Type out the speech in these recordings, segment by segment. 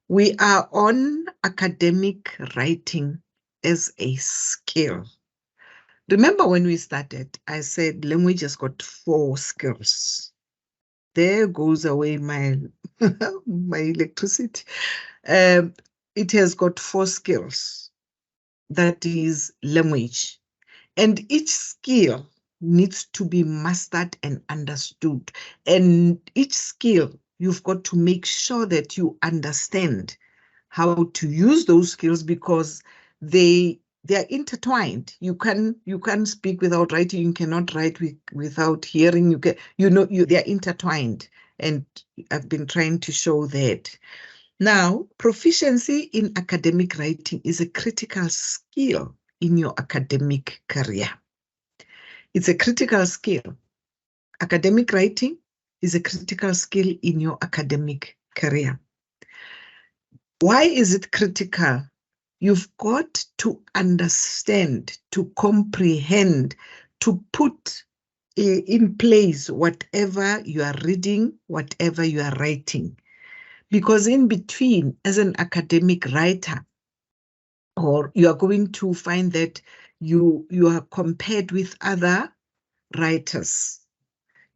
We are on academic writing as a skill. Remember when we started, I said language has got 4 skills. There goes away my, my electricity. It has got 4 skills. That is language. And each skill needs to be mastered and understood. And each skill, you've got to make sure that you understand how to use those skills, because they are intertwined. You can speak without writing. You cannot write without hearing. They are intertwined, and I've been trying to show that. Now, proficiency in academic writing is a critical skill in your academic career. It's a critical skill. Academic writing is a critical skill in your academic career. Why is it critical? You've got to understand, to comprehend, to put in place whatever you are reading, whatever you are writing. Because in between, as an academic writer, or you are going to find that you are compared with other writers.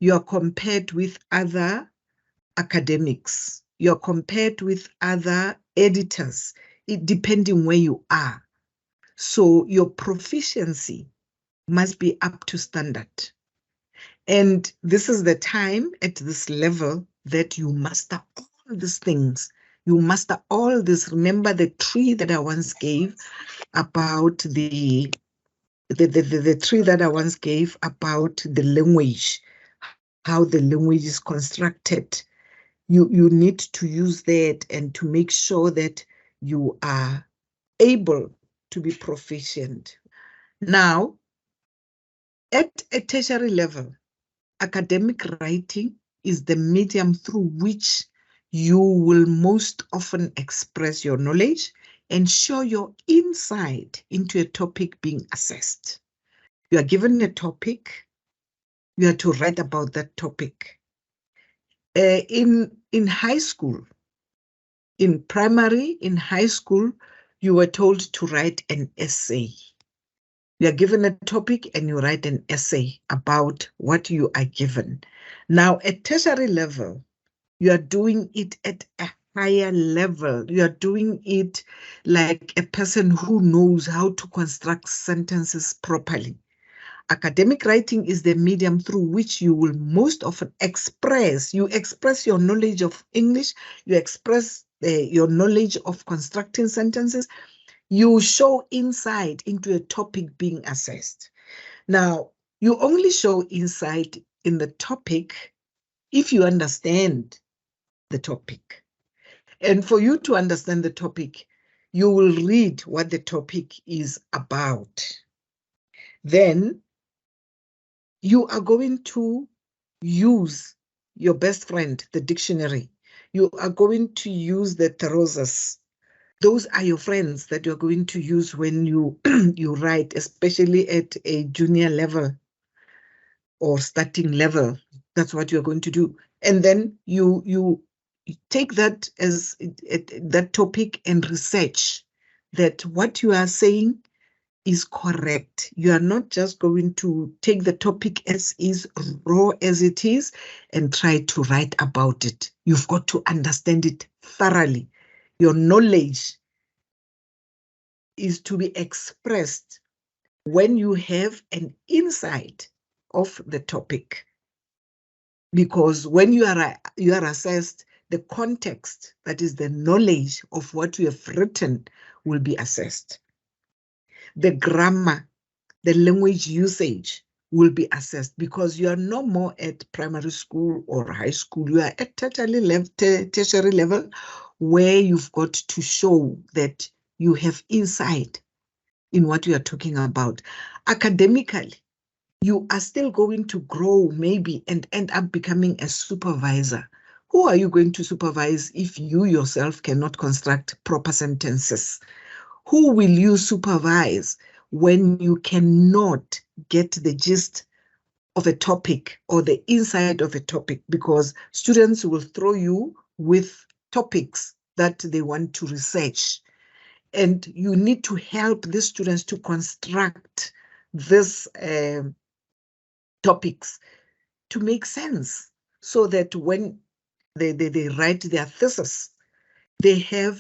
You are compared with other academics. You're compared with other editors, depending where you are. So your proficiency must be up to standard. And this is the time at this level that you master all these things. You master all this. Remember the tree that I once gave about the tree that I once gave about the language, how the language is constructed. You need to use that and to make sure that you are able to be proficient. Now, at a tertiary level, academic writing is the medium through which you will most often express your knowledge and show your insight into a topic being assessed. You are given a topic, you are to write about that topic. In high school, in primary, in high school, you were told to write an essay. You are given a topic and you write an essay about what you are given. Now, at tertiary level, you are doing it at a higher level. You are doing it like a person who knows how to construct sentences properly. Academic writing is the medium through which you will most often express. You express your knowledge of English. You express your knowledge of constructing sentences. You show insight into a topic being assessed. Now, you only show insight in the topic if you understand the topic. And for you to understand the topic, you will read what the topic is about. Then you are going to use your best friend, the dictionary. You are going to use the thesaurus. Those are your friends that you're going to use when you you write, especially at a junior level or starting level. That's what you're going to do. And then you take that as that topic and research that what you are saying is correct. You are not just going to take the topic as is, raw as it is, and try to write about it. You've got to understand it thoroughly. Your knowledge is to be expressed when you have an insight of the topic. Because when you are assessed, the context, that is the knowledge of what you have written, will be assessed. The grammar, the language usage will be assessed, because you are no more at primary school or high school. You are at tertiary level, where you've got to show that you have insight in what you are talking about. Academically, you are still going to grow maybe and end up becoming a supervisor. Who are you going to supervise if you yourself cannot construct proper sentences? Who will you supervise when you cannot get the gist of a topic or the inside of a topic? Because students will throw you with topics that they want to research. And you need to help the students to construct these topics to make sense, so that when they write their thesis, they have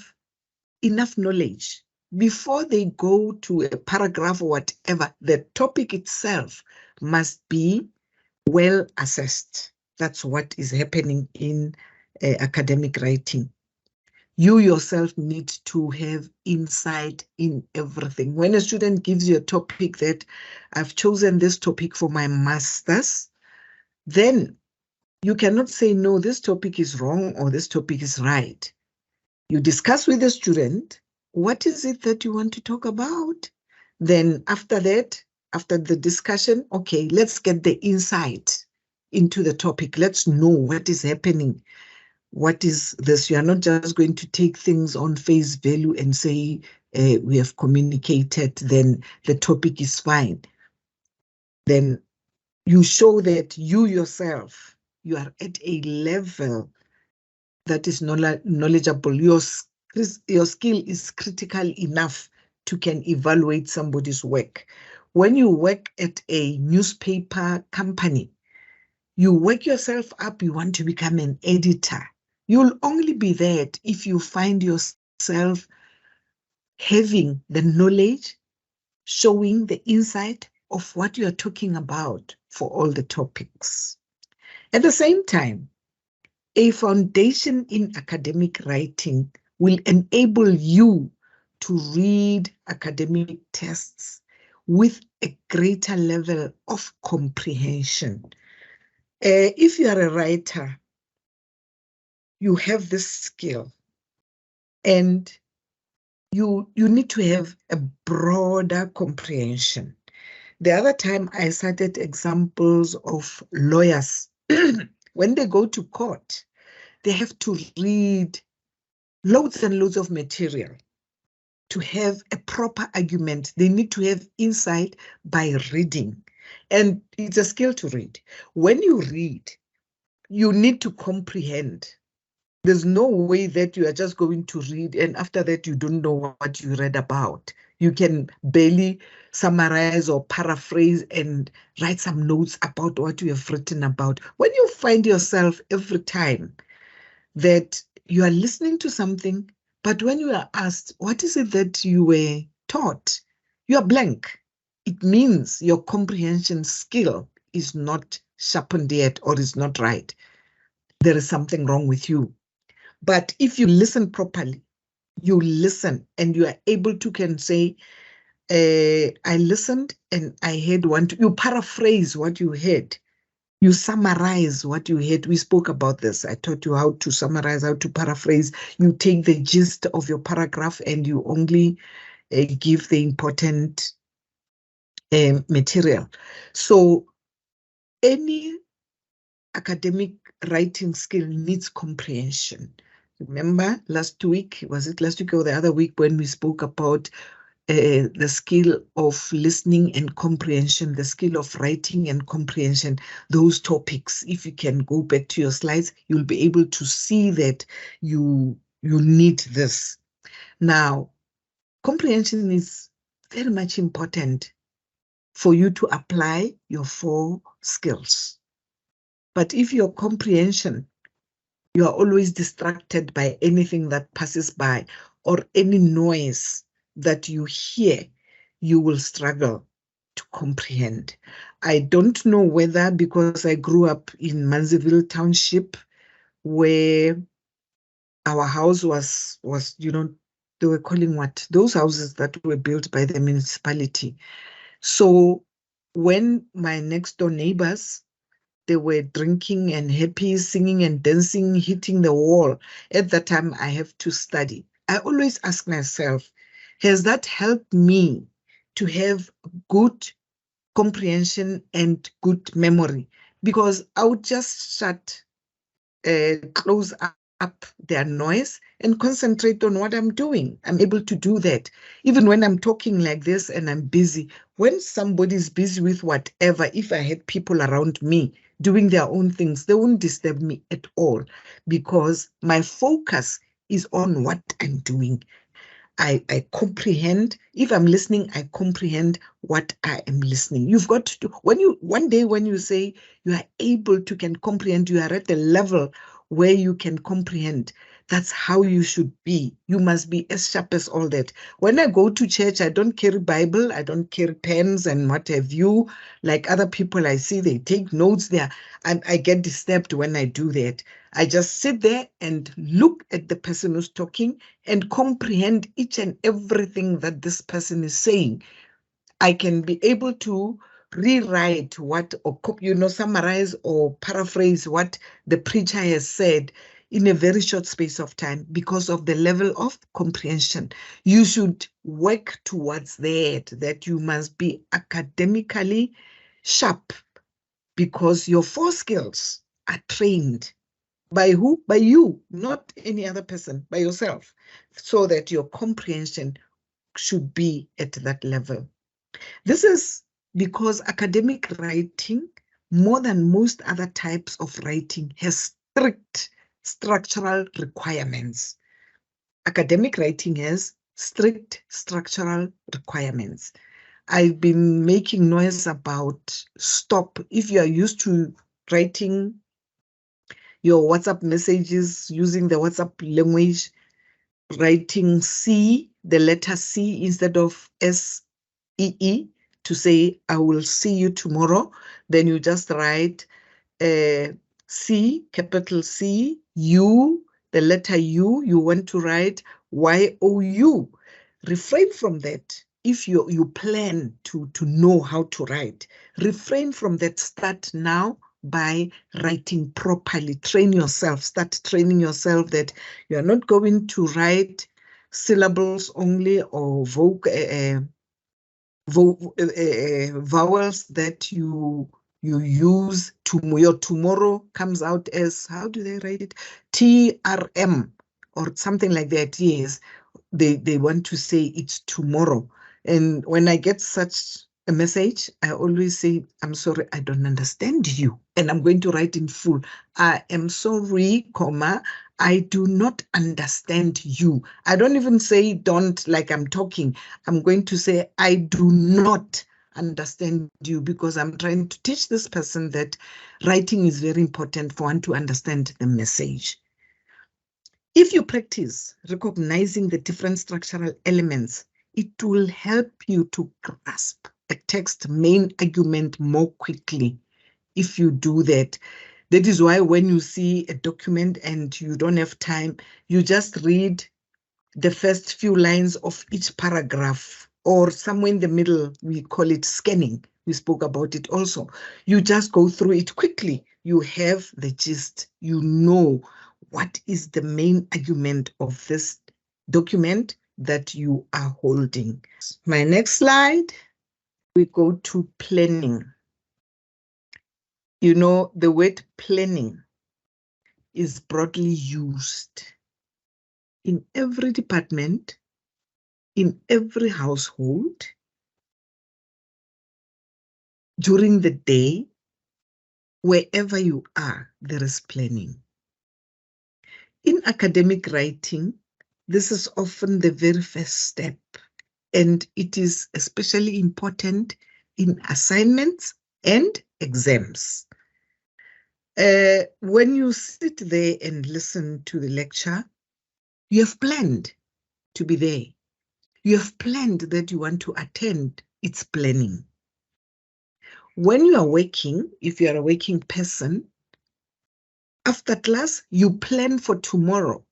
enough knowledge. Before they go to a paragraph or whatever, the topic itself must be well assessed. That's what is happening in academic writing. You yourself need to have insight in everything. When a student gives you a topic that I've chosen this topic for my master's, then you cannot say, no, this topic is wrong or this topic is right. You discuss with the student, what is it that you want to talk about? Then after that, after the discussion, okay, let's get the insight into the topic. Let's know what is happening. What is this? You are not just going to take things on face value and say, we have communicated, then the topic is fine. Then you show that you yourself, you are at a level that is knowledgeable. Your skill is critical enough to can evaluate somebody's work. When you work at a newspaper company, you work yourself up, you want to become an editor. You'll only be that if you find yourself having the knowledge, showing the insight of what you are talking about for all the topics. At the same time, a foundation in academic writing will enable you to read academic texts with a greater level of comprehension. If you are a writer, you have this skill, and you need to have a broader comprehension. The other time I cited examples of lawyers. When they go to court, they have to read loads and loads of material to have a proper argument. They need to have insight by reading. And it's a skill to read. When you read, you need to comprehend. There's no way that you are just going to read and after that you don't know what you read about. You can barely summarize or paraphrase and write some notes about what you have written about. When you find yourself every time that you are listening to something, but when you are asked, what is it that you were taught? You are blank. It means your comprehension skill is not sharpened yet or is not right. There is something wrong with you. But if you listen properly, you listen and you are able to can say, I listened and I heard you paraphrase what you heard. You summarize what you heard. We spoke about this. I taught you how to summarize, how to paraphrase. You take the gist of your paragraph and you only give the important material. So any academic writing skill needs comprehension. Remember last week, was it last week or the other week, when we spoke about the skill of listening and comprehension, the skill of writing and comprehension, those topics. If you can go back to your slides, you'll be able to see that you need this. Now, comprehension is very much important for you to apply your 4 skills. But if your comprehension, you are always distracted by anything that passes by or any noise that you hear, you will struggle to comprehend. I don't know whether because I grew up in Mansfield Township, where our house was, they were calling what? Those houses that were built by the municipality. So when my next door neighbors, they were drinking and happy, singing and dancing, hitting the wall. At that time, I have to study. I always ask myself, has that helped me to have good comprehension and good memory? Because I would just close up their noise and concentrate on what I'm doing. I'm able to do that. Even when I'm talking like this and I'm busy, when somebody's busy with whatever, if I had people around me doing their own things, they won't disturb me at all because my focus is on what I'm doing. I comprehend. If I'm listening, I comprehend what I am listening. You've got to, one day when you say you are able to can comprehend, you are at the level where you can comprehend. That's how you should be. You must be as sharp as all that. When I go to church, I don't carry Bible, I don't carry pens and what have you. Like other people I see, they take notes there. I get disturbed when I do that. I just sit there and look at the person who's talking and comprehend each and everything that this person is saying. I can be able to rewrite what, or summarize or paraphrase what the preacher has said in a very short space of time because of the level of comprehension. You should work towards that you must be academically sharp because your 4 skills are trained. By who? By you, not any other person, by yourself, so that your comprehension should be at that level. This is because academic writing, more than most other types of writing, has strict structural requirements. Academic writing has strict structural requirements. I've been making noise about stop. If you are used to writing your WhatsApp messages using the WhatsApp language, writing C, the letter C instead of SEE to say, I will see you tomorrow. Then you just write C, capital C, U, the letter U, you want to write YOU. Refrain from that. If you plan to know how to write, refrain from that. Start now by writing properly. Train yourself. Start training yourself that you are not going to write syllables only or vowels that you use. Your tomorrow comes out as, how do they write it? TRM or something like that. Yes, they want to say it's tomorrow. And when I get such a message, I always say, I'm sorry, I don't understand you. And I'm going to write in full. I am sorry, comma, I do not understand you. I don't even say don't like I'm talking. I'm going to say, I do not understand you, because I'm trying to teach this person that writing is very important for one to understand the message. If you practice recognizing the different structural elements, it will help you to grasp a text main argument more quickly. If you do that, that is why when you see a document and you don't have time, you just read the first few lines of each paragraph, or somewhere in the middle. We call it scanning. We spoke about it also. You just go through it quickly. You have the gist. You know what is the main argument of this document that you are holding. My next slide, we go to planning. You know, the word planning is broadly used in every department, in every household, during the day. Wherever you are, there is planning. In academic writing, this is often the very first step, and it is especially important in assignments and exams. When you sit there and listen to the lecture, you have planned to be there. You have planned that you want to attend. It's planning. When you are working, if you are a working person, after class, you plan for tomorrow,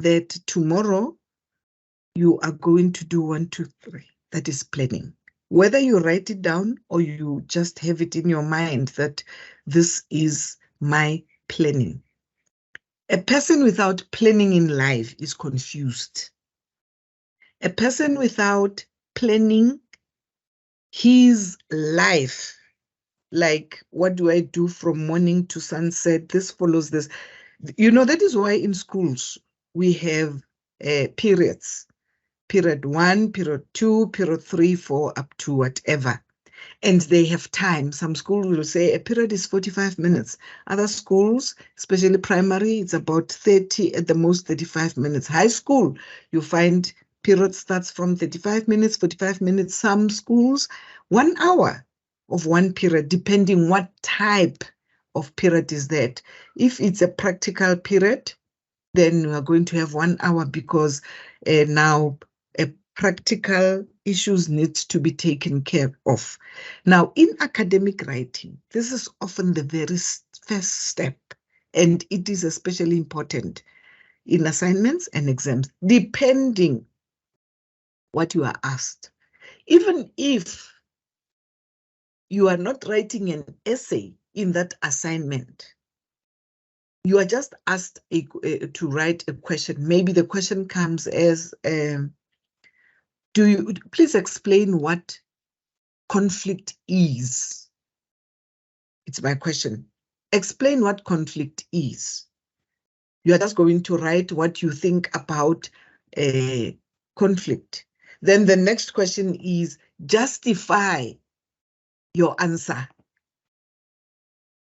that tomorrow you are going to do 1, 2, 3. That is planning. Whether you write it down or you just have it in your mind that this is my planning. A person without planning in life is confused. A person without planning his life, like, what do I do from morning to sunset? This follows this. You know, that is why in schools we have periods. Period 1, period 2, period 3, 4, up to whatever. and they have time. Some schools will say a period is 45 minutes. Other schools, especially primary, it's about 30, at the most 35 minutes. High school, you find period starts from 35 minutes, 45 minutes. Some schools, 1 hour of one period, depending what type of period is that. If it's a practical period, then we are going to have 1 hour because now a practical issues needs to be taken care of. Now, in academic writing, this is often the very first step, and it is especially important in assignments and exams, depending what you are asked. Even if you are not writing an essay in that assignment, you are just asked to write a question. Maybe the question comes as, do you please explain what conflict is? It's my question. Explain what conflict is. You are just going to write what you think about conflict. Then the next question is justify your answer.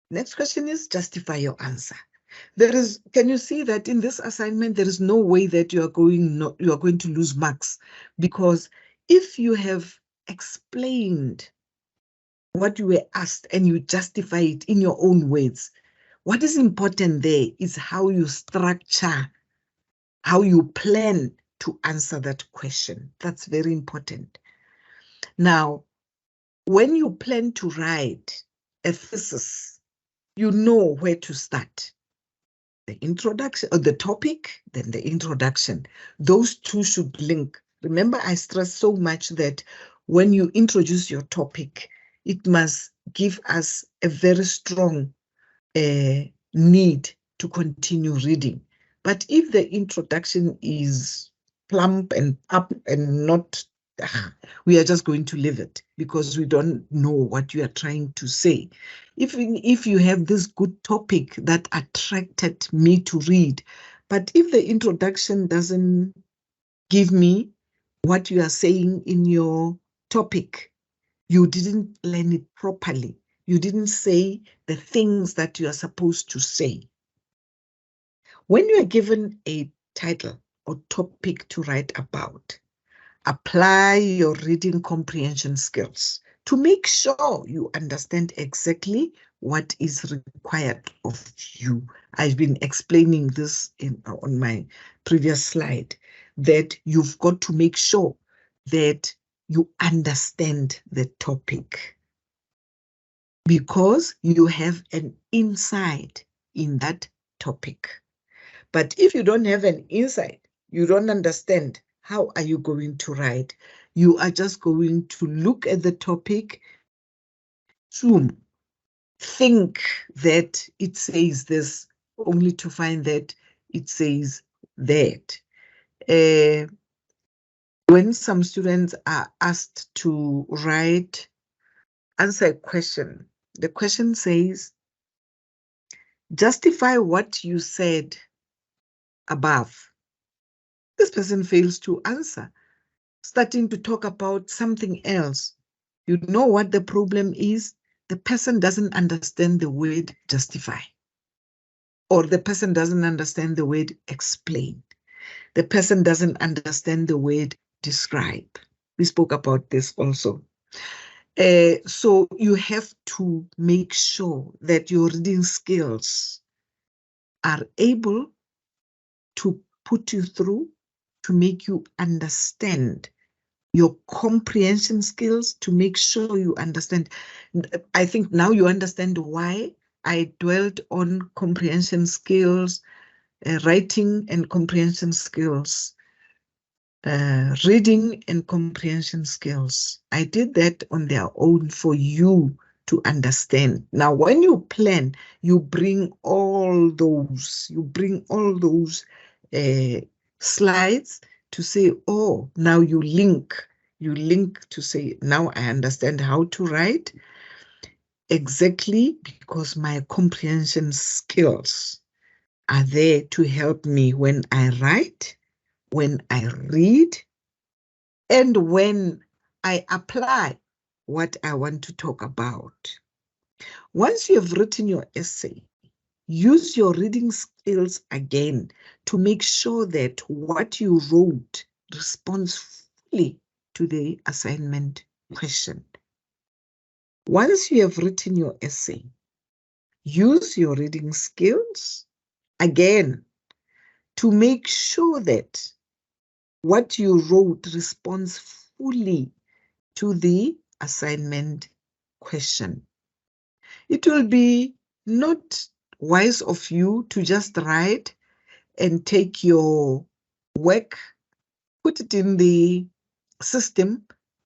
Next question is justify your answer. Can you see that in this assignment, there is no way that you are going to lose marks, because if you have explained what you were asked and you justify it in your own words, what is important there is how you structure, how you plan to answer that question. That's very important. Now, when you plan to write a thesis, you know where to start. The introduction or the topic, then the introduction. Those two should link. Remember, I stress so much that when you introduce your topic, it must give us a very strong need to continue reading. But if the introduction is plump and up and not, we are just going to leave it because we don't know what you are trying to say. If you have this good topic that attracted me to read, but if the introduction doesn't give me what you are saying in your topic, you didn't plan it properly. You didn't say the things that you are supposed to say. When you are given a title or topic to write about, apply your reading comprehension skills to make sure you understand exactly what is required of you. I've been explaining this on my previous slide, that you've got to make sure that you understand the topic, because you have an insight in that topic. But if you don't have an insight, you don't understand, how are you going to write? You are just going to look at the topic, assume, think that it says this, only to find that it says that. When some students are asked to answer a question, the question says, justify what you said above. This person fails to answer, starting to talk about something else. You know what the problem is? The person doesn't understand the word justify, or the person doesn't understand the word explain. The person doesn't understand the word describe. We spoke about this also. So you have to make sure that your reading skills are able to put you through, to make you understand, your comprehension skills to make sure you understand. I think now you understand why I dwelt on comprehension skills, writing and comprehension skills, reading and comprehension skills. I did that on their own for you to understand. Now, when you plan, you bring all those, slides to say, oh, now you link to say, now I understand how to write exactly, because my comprehension skills are there to help me when I write, when I read, and when I apply what I want to talk about. Once you have written your essay, use your reading skills again to make sure that what you wrote responds fully to the assignment question. Once you have written your essay, use your reading skills again to make sure that what you wrote responds fully to the assignment question. It will be not wise of you to just write and take your work, put it in the system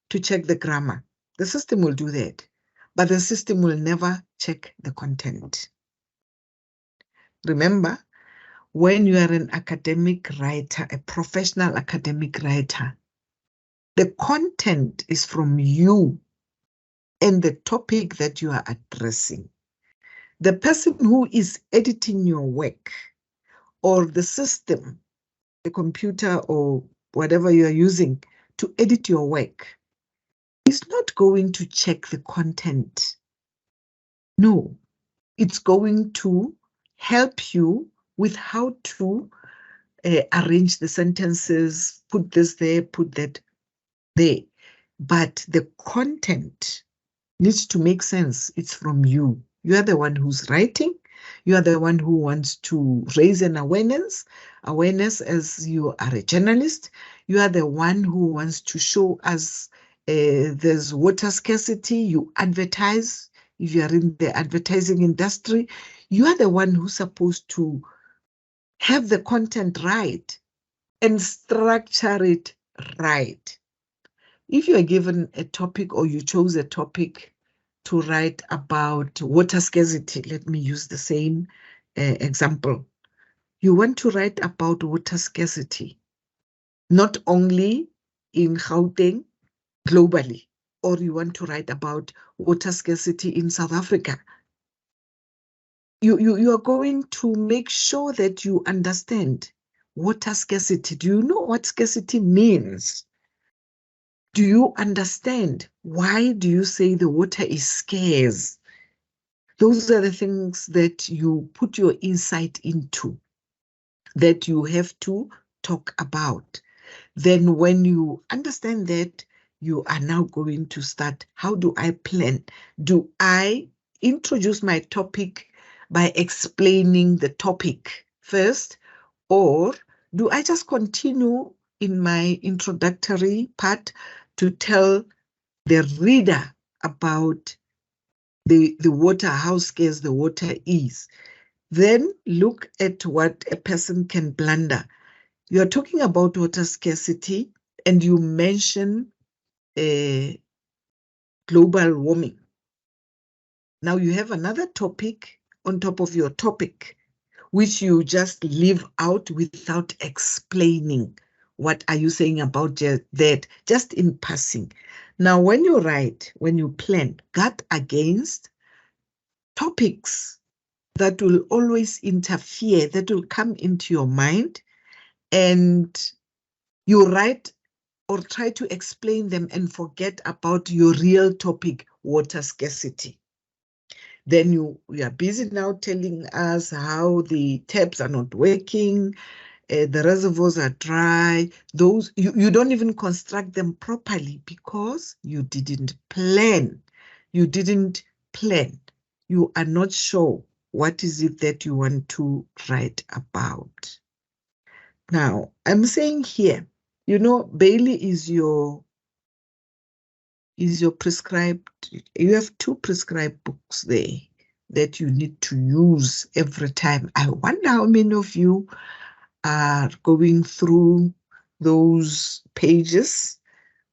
to check the grammar. The system will do that, but the system will never check the content. Remember, when you are an academic writer, a professional academic writer, the content is from you and the topic that you are addressing. The person who is editing your work or the system, the computer or whatever you are using to edit your work, is not going to check the content. No, it's going to help you with how to arrange the sentences, put this there, put that there. But the content needs to make sense. It's from you. You are the one who's writing. You are the one who wants to raise an awareness as you are a journalist. You are the one who wants to show us there's water scarcity. You advertise. If you are in the advertising industry, you are the one who's supposed to have the content right and structure it right. If you are given a topic or you chose a topic to write about water scarcity, let me use the same example. You want to write about water scarcity, not only in Gauteng, globally, or you want to write about water scarcity in South Africa. You are going to make sure that you understand water scarcity. Do you know what scarcity means? Do you understand why do you say the water is scarce? Those are the things that you put your insight into, that you have to talk about. Then when you understand that, you are now going to start, how do I plan? Do I introduce my topic by explaining the topic first, or do I just continue in my introductory part to tell the reader about the water, how scarce the water is? Then look at what a person can blunder. You are talking about water scarcity and you mention global warming. Now you have another topic on top of your topic, which you just leave out without explaining. What are you saying about that? Just in passing. Now, when you write, when you plan, guard against topics that will always interfere, that will come into your mind, and you write or try to explain them and forget about your real topic, water scarcity. Then you are busy now telling us how the taps are not working, the reservoirs are dry. Those you don't even construct them properly because you didn't plan. You didn't plan. You are not sure what is it that you want to write about. Now, I'm saying here, you know, Bailey is your prescribed, you have 2 prescribed books there that you need to use every time. I wonder how many of you are going through those pages,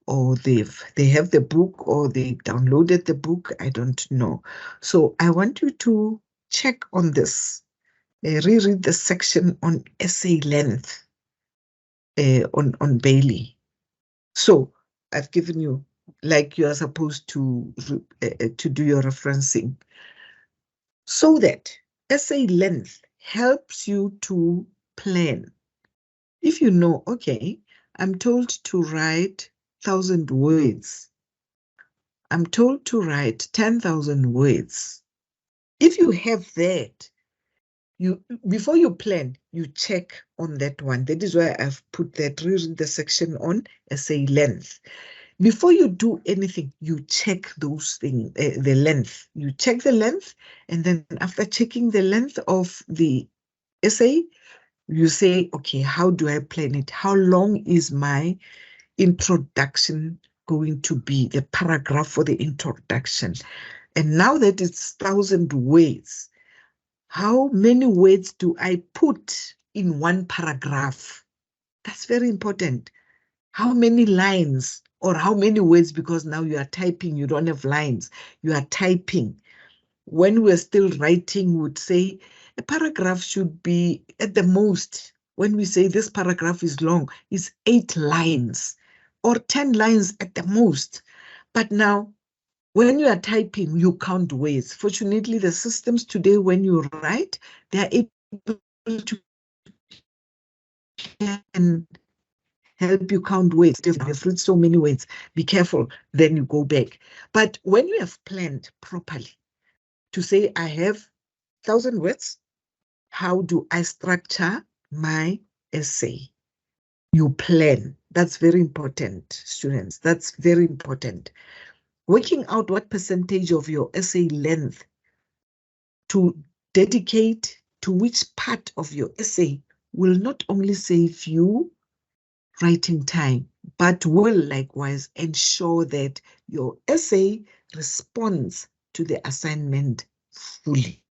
or they have the book, or they downloaded the book. I don't know. So I want you to check on this. Reread the section on essay length on Bailey. So I've given you, like you are supposed to do your referencing, so that essay length helps you to plan. If you know, okay, I'm told to write 1,000 words, I'm told to write 10,000 words. If you have that, before you plan, you check on that one. That is why I've put that, read the section on essay length. Before you do anything, you check those things, the length. You check the length, and then after checking the length of the essay, you say, okay, how do I plan it? How long is my introduction going to be, the paragraph for the introduction? And now that it's 1,000 words, how many words do I put in one paragraph? That's very important. How many lines or how many words, because now you are typing, you don't have lines, you are typing. When we're still writing, we would say a paragraph should be at the most, when we say this paragraph is long, is 8 lines or 10 lines at the most. But now, when you are typing, you count words. Fortunately, the systems today, when you write, they are able to help you count words. I've read so many words. Be careful, then you go back. But when you have planned properly to say, I have 1,000 words, how do I structure my essay? You plan. That's very important, students. That's very important. Working out what percentage of your essay length to dedicate to which part of your essay will not only save you writing time, but will likewise ensure that your essay responds to the assignment fully.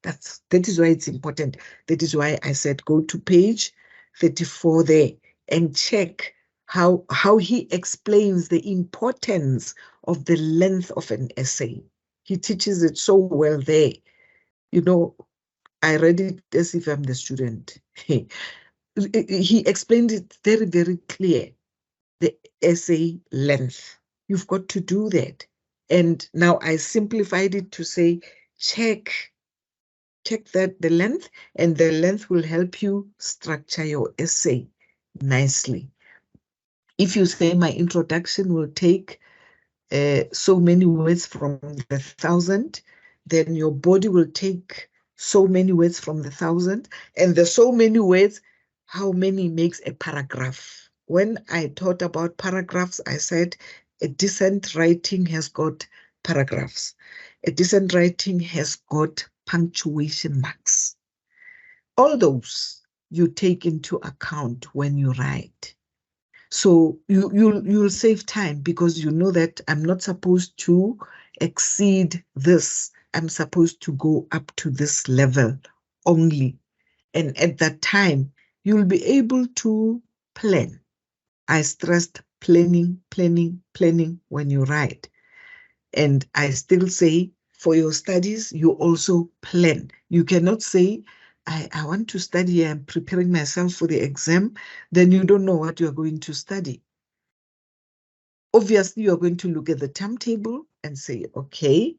That is why it's important. That is why I said go to page 34 there and check how he explains the importance of the length of an essay. He teaches it so well there. You know, I read it as if I'm the student. He explained it very, very clear, the essay length. You've got to do that. And now I simplified it to say, check that the length, and the length will help you structure your essay nicely. If you say my introduction will take so many words from the 1,000, then your body will take so many words from the 1,000, and the so many words, how many makes a paragraph? When I taught about paragraphs, I said a decent writing has got paragraphs. A decent writing has got punctuation marks. All those you take into account when you write. So you'll save time, because you know that I'm not supposed to exceed this. I'm supposed to go up to this level only. And at that time, you'll be able to plan. I stressed planning, planning, planning when you write. And I still say, for your studies, you also plan. You cannot say, I want to study, I'm preparing myself for the exam, then you don't know what you're going to study. Obviously, you're going to look at the timetable and say, okay,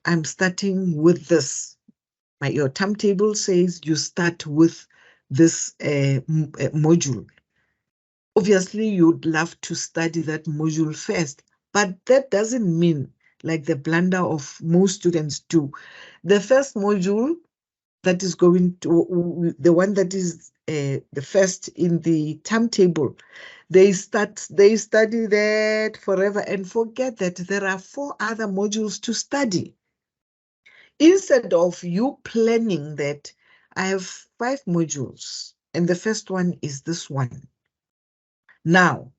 I'm starting with this. Your timetable says you start with this module. Obviously, you'd love to study that module first, but that doesn't mean, like the blunder of most students do, the first module that is going to, the one that is the first in the timetable, they study that forever and forget that there are 4 other modules to study. Instead of you planning that I have 5 modules and the first one is this one. Now,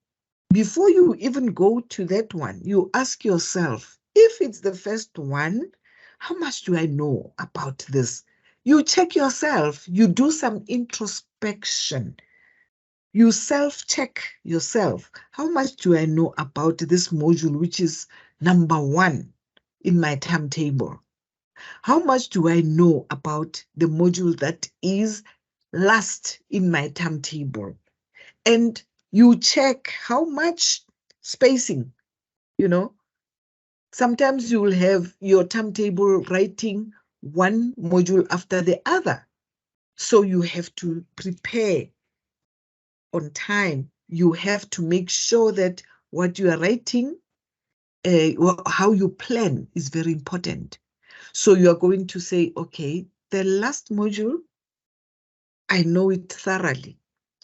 before you even go to that one, you ask yourself, if it's the first one, how much do I know about this? You check yourself, you do some introspection. You self-check yourself. How much do I know about this module, which is number 1 in my timetable? How much do I know about the module that is last in my timetable? And you check how much spacing, you know. Sometimes you will have your timetable writing one module after the other. So you have to prepare on time. You have to make sure that what you are writing how you plan is very important. So you are going to say, okay, the last module, I know it thoroughly.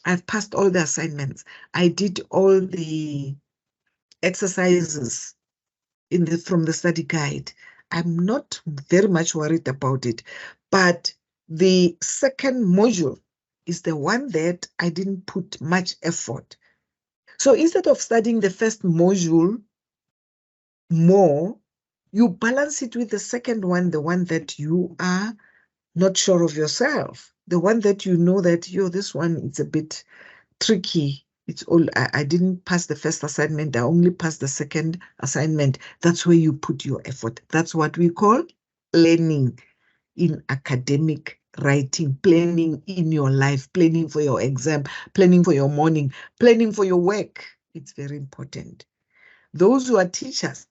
I've passed all the assignments. I did all the exercises from the study guide. I'm not very much worried about it. But the second module is the one that I didn't put much effort. So instead of studying the first module more, you balance it with the second one, the one that you are not sure of yourself, the one that you know that, this one, it's a bit tricky. It's all, I didn't pass the first assignment, I only passed the second assignment. That's where you put your effort. That's what we call planning in academic writing, planning in your life, planning for your exam, planning for your morning, planning for your work. It's very important. Those who are teachers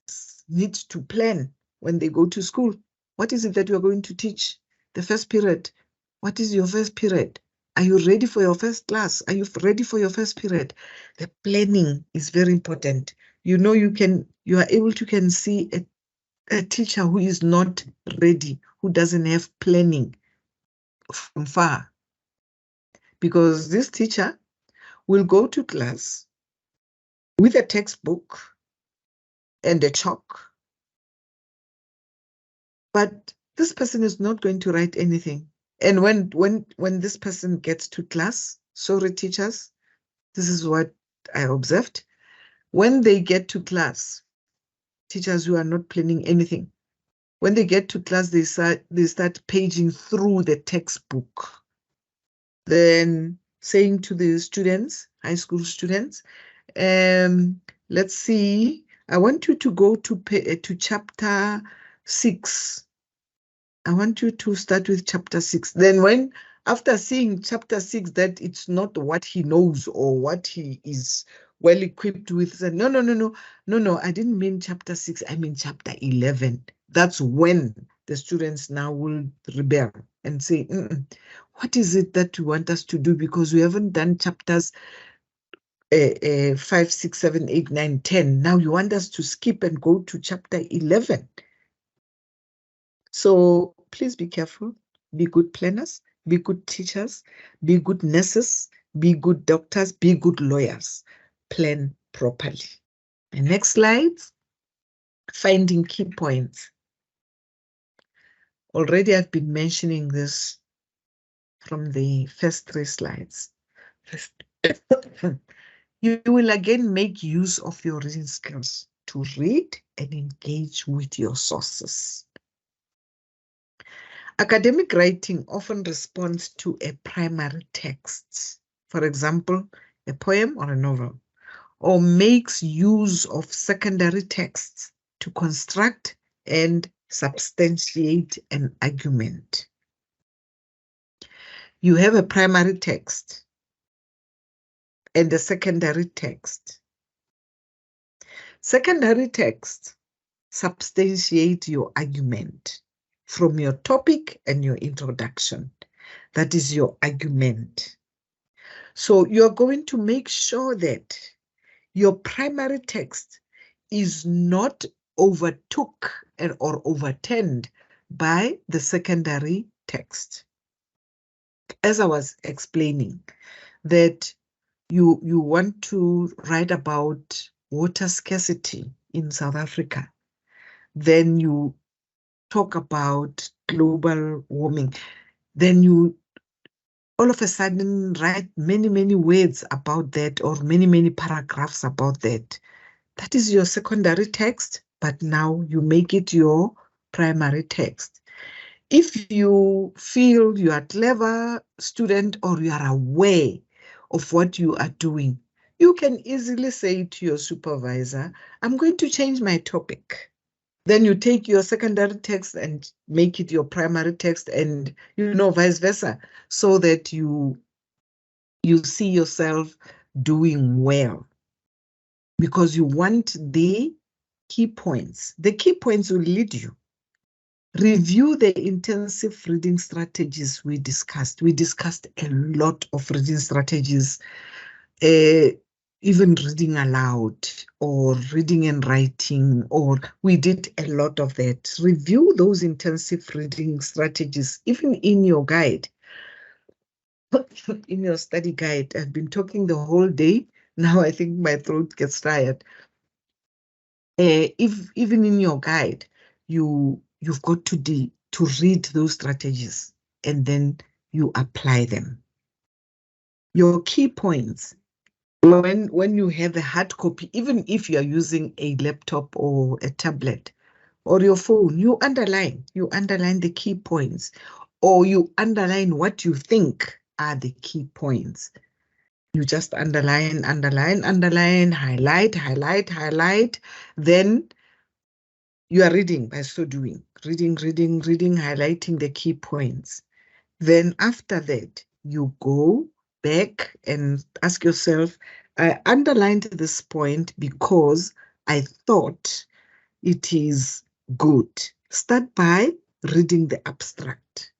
need to plan when they go to school. What is it that you are going to teach? The first period. What is your first period? Are you ready for your first class? Are you ready for your first period? The planning is very important. You are able to can see a teacher who is not ready, who doesn't have planning from far. Because this teacher will go to class with a textbook and a chalk, but this person is not going to write anything. And when this person gets to class, sorry teachers, this is what I observed. When they get to class, teachers who are not planning anything, when they get to class, they start paging through the textbook. Then saying to the students, high school students, let's see, I want you to go to chapter 6. I want you to start with chapter 6. Then after seeing chapter 6, that it's not what he knows or what he is well equipped with, said, no, I didn't mean chapter 6, I mean chapter 11. That's when the students now will rebel and say, what is it that you want us to do? Because we haven't done chapters 5, 6, 7, 8, 9, 10. Now you want us to skip and go to chapter 11. So please be careful, be good planners, be good teachers, be good nurses, be good doctors, be good lawyers. Plan properly. The next slide, finding key points. Already I've been mentioning this from the first 3 slides. You will again make use of your reading skills to read and engage with your sources. Academic writing often responds to a primary text, for example, a poem or a novel, or makes use of secondary texts to construct and substantiate an argument. You have a primary text and a secondary text. Secondary text substantiate your argument from your topic and your introduction. That is your argument. So you're going to make sure that your primary text is not overtook or overturned by the secondary text. As I was explaining, that you want to write about water scarcity in South Africa, then you talk about global warming, then you all of a sudden write many words about that, or many paragraphs about that. That is your secondary text, but now you make it your primary text. If you feel you are a clever student or you are aware of what you are doing, you can easily say to your supervisor, I'm going to change my topic. Then you take your secondary text and make it your primary text, and vice versa, so that you see yourself doing well, because you want the key points. The key points will lead you. Review the intensive reading strategies we discussed. We discussed a lot of reading strategies. even reading aloud or reading and writing, or we did a lot of that. Review those intensive reading strategies, even in your guide, in your study guide. I've been talking the whole day. Now I think my throat gets tired. If even in your guide, you've got to read those strategies and then you apply them. Your key points. When you have a hard copy, even if you are using a laptop or a tablet or your phone, you underline the key points, or you underline what you think are the key points. You just underline, highlight, then you are reading by so doing, reading, highlighting the key points. Then after that, you go back and ask yourself, I underlined this point because I thought it is good. Start by reading the abstract.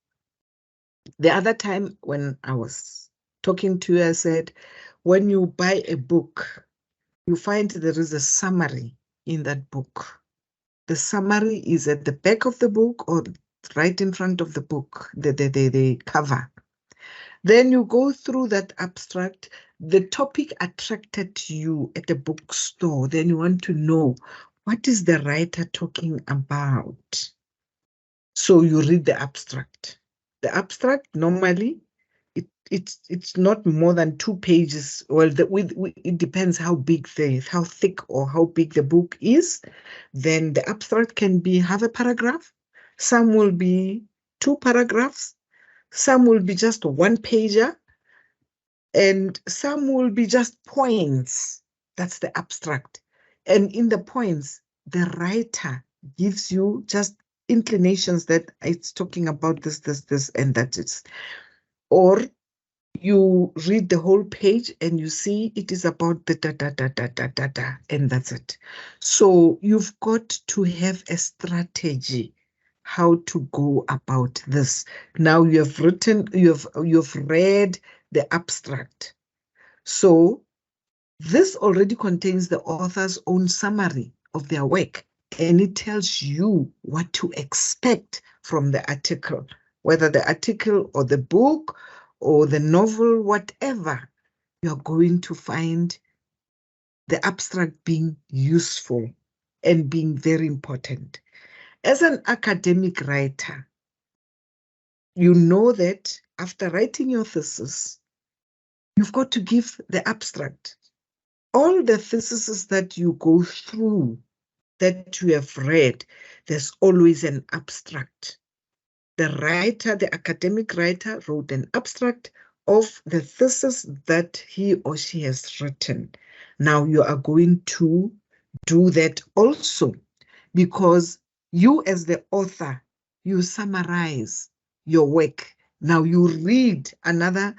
The other time when I was talking to you, I said, when you buy a book, you find there is a summary in that book. The summary is at the back of the book or right in front of the book, the cover. Then you go through that abstract. The topic attracted you at the bookstore. Then you want to know, what is the writer talking about? So you read the abstract. The abstract normally, it's not more than 2 pages. Well, it depends how thick or how big the book is. Then the abstract can be half a paragraph. Some will be 2 paragraphs. Some will be just 1 pager. And some will be just points. That's the abstract. And in the points, the writer gives you just inclinations that it's talking about this, and that is. Or you read the whole page and you see it is about the da, and that's it. So you've got to have a strategy how to go about this. Now you've read the abstract. So this already contains the author's own summary of their work, and it tells you what to expect from the article, whether the article or the book or the novel, whatever, you're going to find the abstract being useful and being very important. As an academic writer, you know that after writing your thesis, you've got to give the abstract. All the theses that you go through, that you have read, there's always an abstract. The writer, the academic writer, wrote an abstract of the thesis that he or she has written. Now you are going to do that also, because you as the author, you summarize your work. Now you read another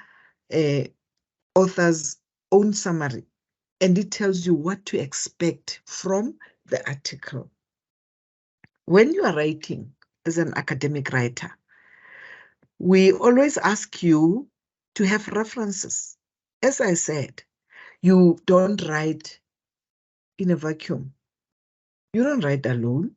author's own summary, and it tells you what to expect from the article. When you are writing as an academic writer, we always ask you to have references. As I said, you don't write in a vacuum. You don't write alone.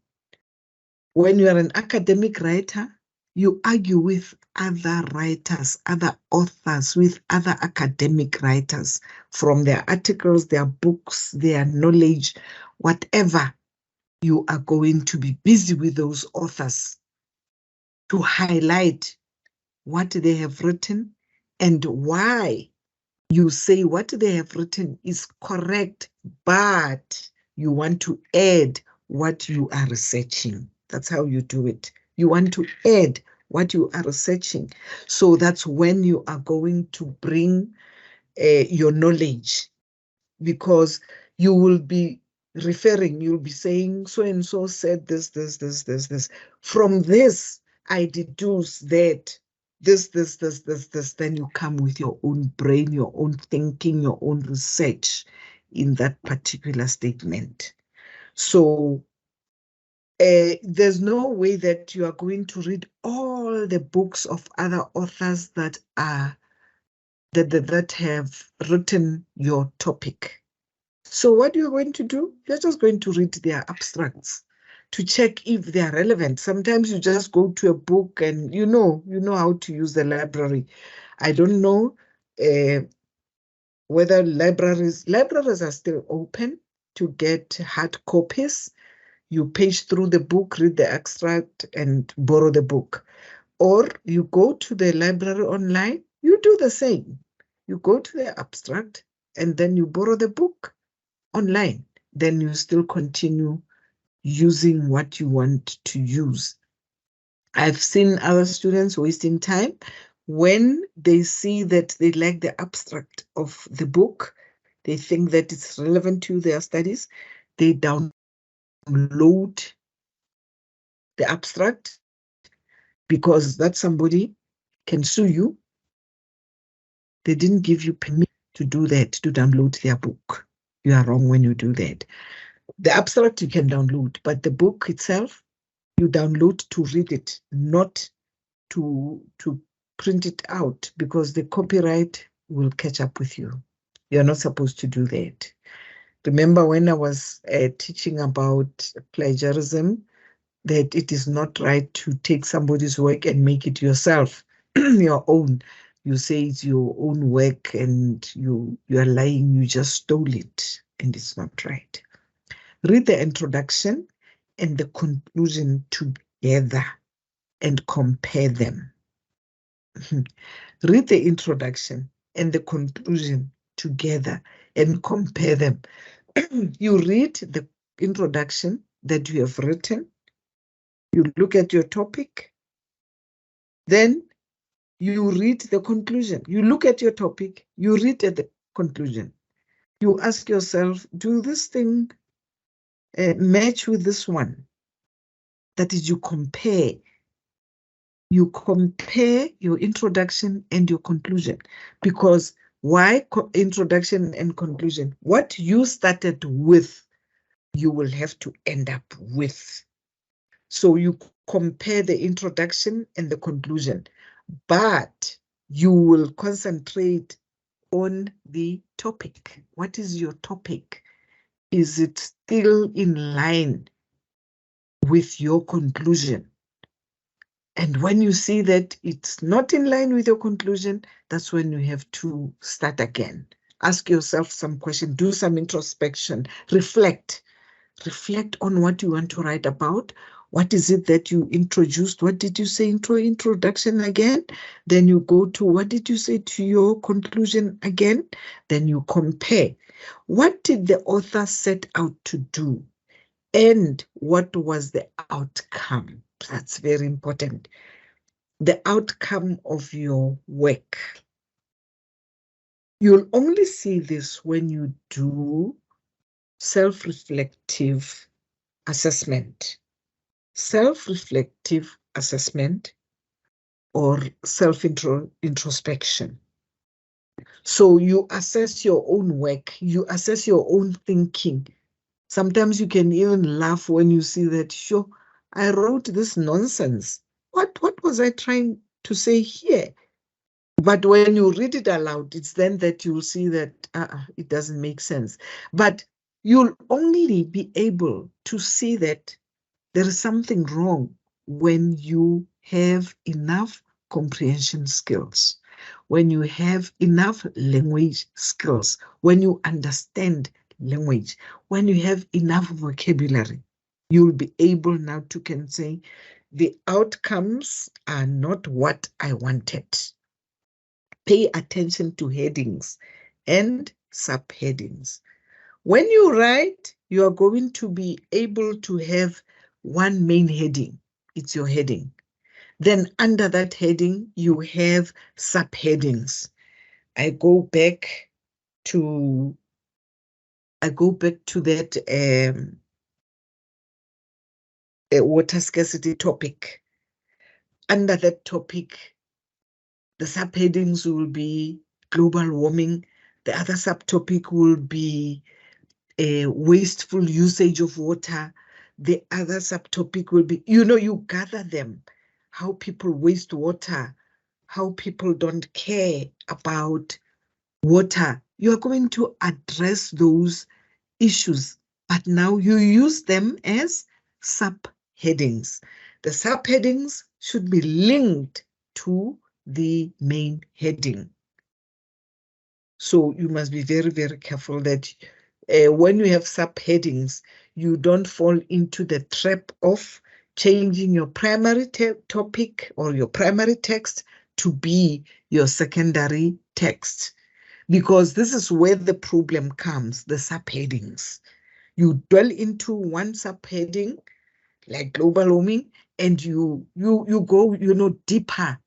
When you are an academic writer, you argue with other writers, other authors, with other academic writers from their articles, their books, their knowledge, whatever. You are going to be busy with those authors to highlight what they have written and why you say what they have written is correct, but you want to add what you are researching. That's how you do it. You want to add what you are researching. So that's when you are going to bring your knowledge, because you will be referring, you'll be saying, so and so said this. From this, I deduce that this. Then you come with your own brain, your own thinking, your own research in that particular statement. So there's no way that you are going to read all the books of other authors that have written your topic. So what you're going to do, you're just going to read their abstracts to check if they are relevant. Sometimes you just go to a book and you know how to use the library. I don't know whether libraries are still open to get hard copies. You page through the book, read the extract, and borrow the book. Or you go to the library online, you do the same. You go to the abstract, and then you borrow the book online. Then you still continue using what you want to use. I've seen other students wasting time when they see that they like the abstract of the book, they think that it's relevant to their studies, they download the abstract because that somebody can sue you. They didn't give you permission to do that, to download their book. You are wrong when you do that. The abstract you can download, but the book itself, you download to read it, not to print it out, because the copyright will catch up with you. You're not supposed to do that. Remember when I was teaching about plagiarism, that it is not right to take somebody's work and make it yourself, your own. You say it's your own work and you are lying, you just stole it, and it's not right. Read the introduction and the conclusion together and compare them. Read the introduction and the conclusion together and compare them. You read the introduction that you have written, you look at your topic, then you read the conclusion. You look at your topic, you read at the conclusion. You ask yourself, do this thing match with this one? That is, you compare. You compare your introduction and your conclusion. Because why introduction and conclusion? What you started with, you will have to end up with. So you compare the introduction and the conclusion, but you will concentrate on the topic. What is your topic? Is it still in line with your conclusion? And when you see that it's not in line with your conclusion, that's when you have to start again. Ask yourself some questions, do some introspection, reflect on what you want to write about. What is it that you introduced? What did you say in introduction again? Then you go to what did you say to your conclusion again? Then you compare. What did the author set out to do? And what was the outcome? That's very important. The outcome of your work. You'll only see this when you do self-reflective assessment. Self-reflective assessment or self-introspection. So you assess your own work, you assess your own thinking. Sometimes you can even laugh when you see that, sure, I wrote this nonsense. What was I trying to say here? But when you read it aloud, it's then that you'll see that it doesn't make sense. But you'll only be able to see that there is something wrong when you have enough comprehension skills, when you have enough language skills, when you understand language, when you have enough vocabulary, you'll be able now to can say, the outcomes are not what I wanted. Pay attention to headings and subheadings. When you write, you are going to be able to have one main heading. It's your heading. Then under that heading, you have subheadings. I go back to that water scarcity topic. Under that topic, the subheadings will be global warming. The other subtopic will be wasteful usage of water. The other subtopic will be, you gather them, how people waste water, how people don't care about water. You are going to address those issues, but now you use them as subheadings. The subheadings should be linked to the main heading. So you must be very, very careful that when you have subheadings, you don't fall into the trap of changing your primary topic or your primary text to be your secondary text. Because this is where the problem comes, the subheadings. You dwell into one subheading, like global warming, and you go, deeper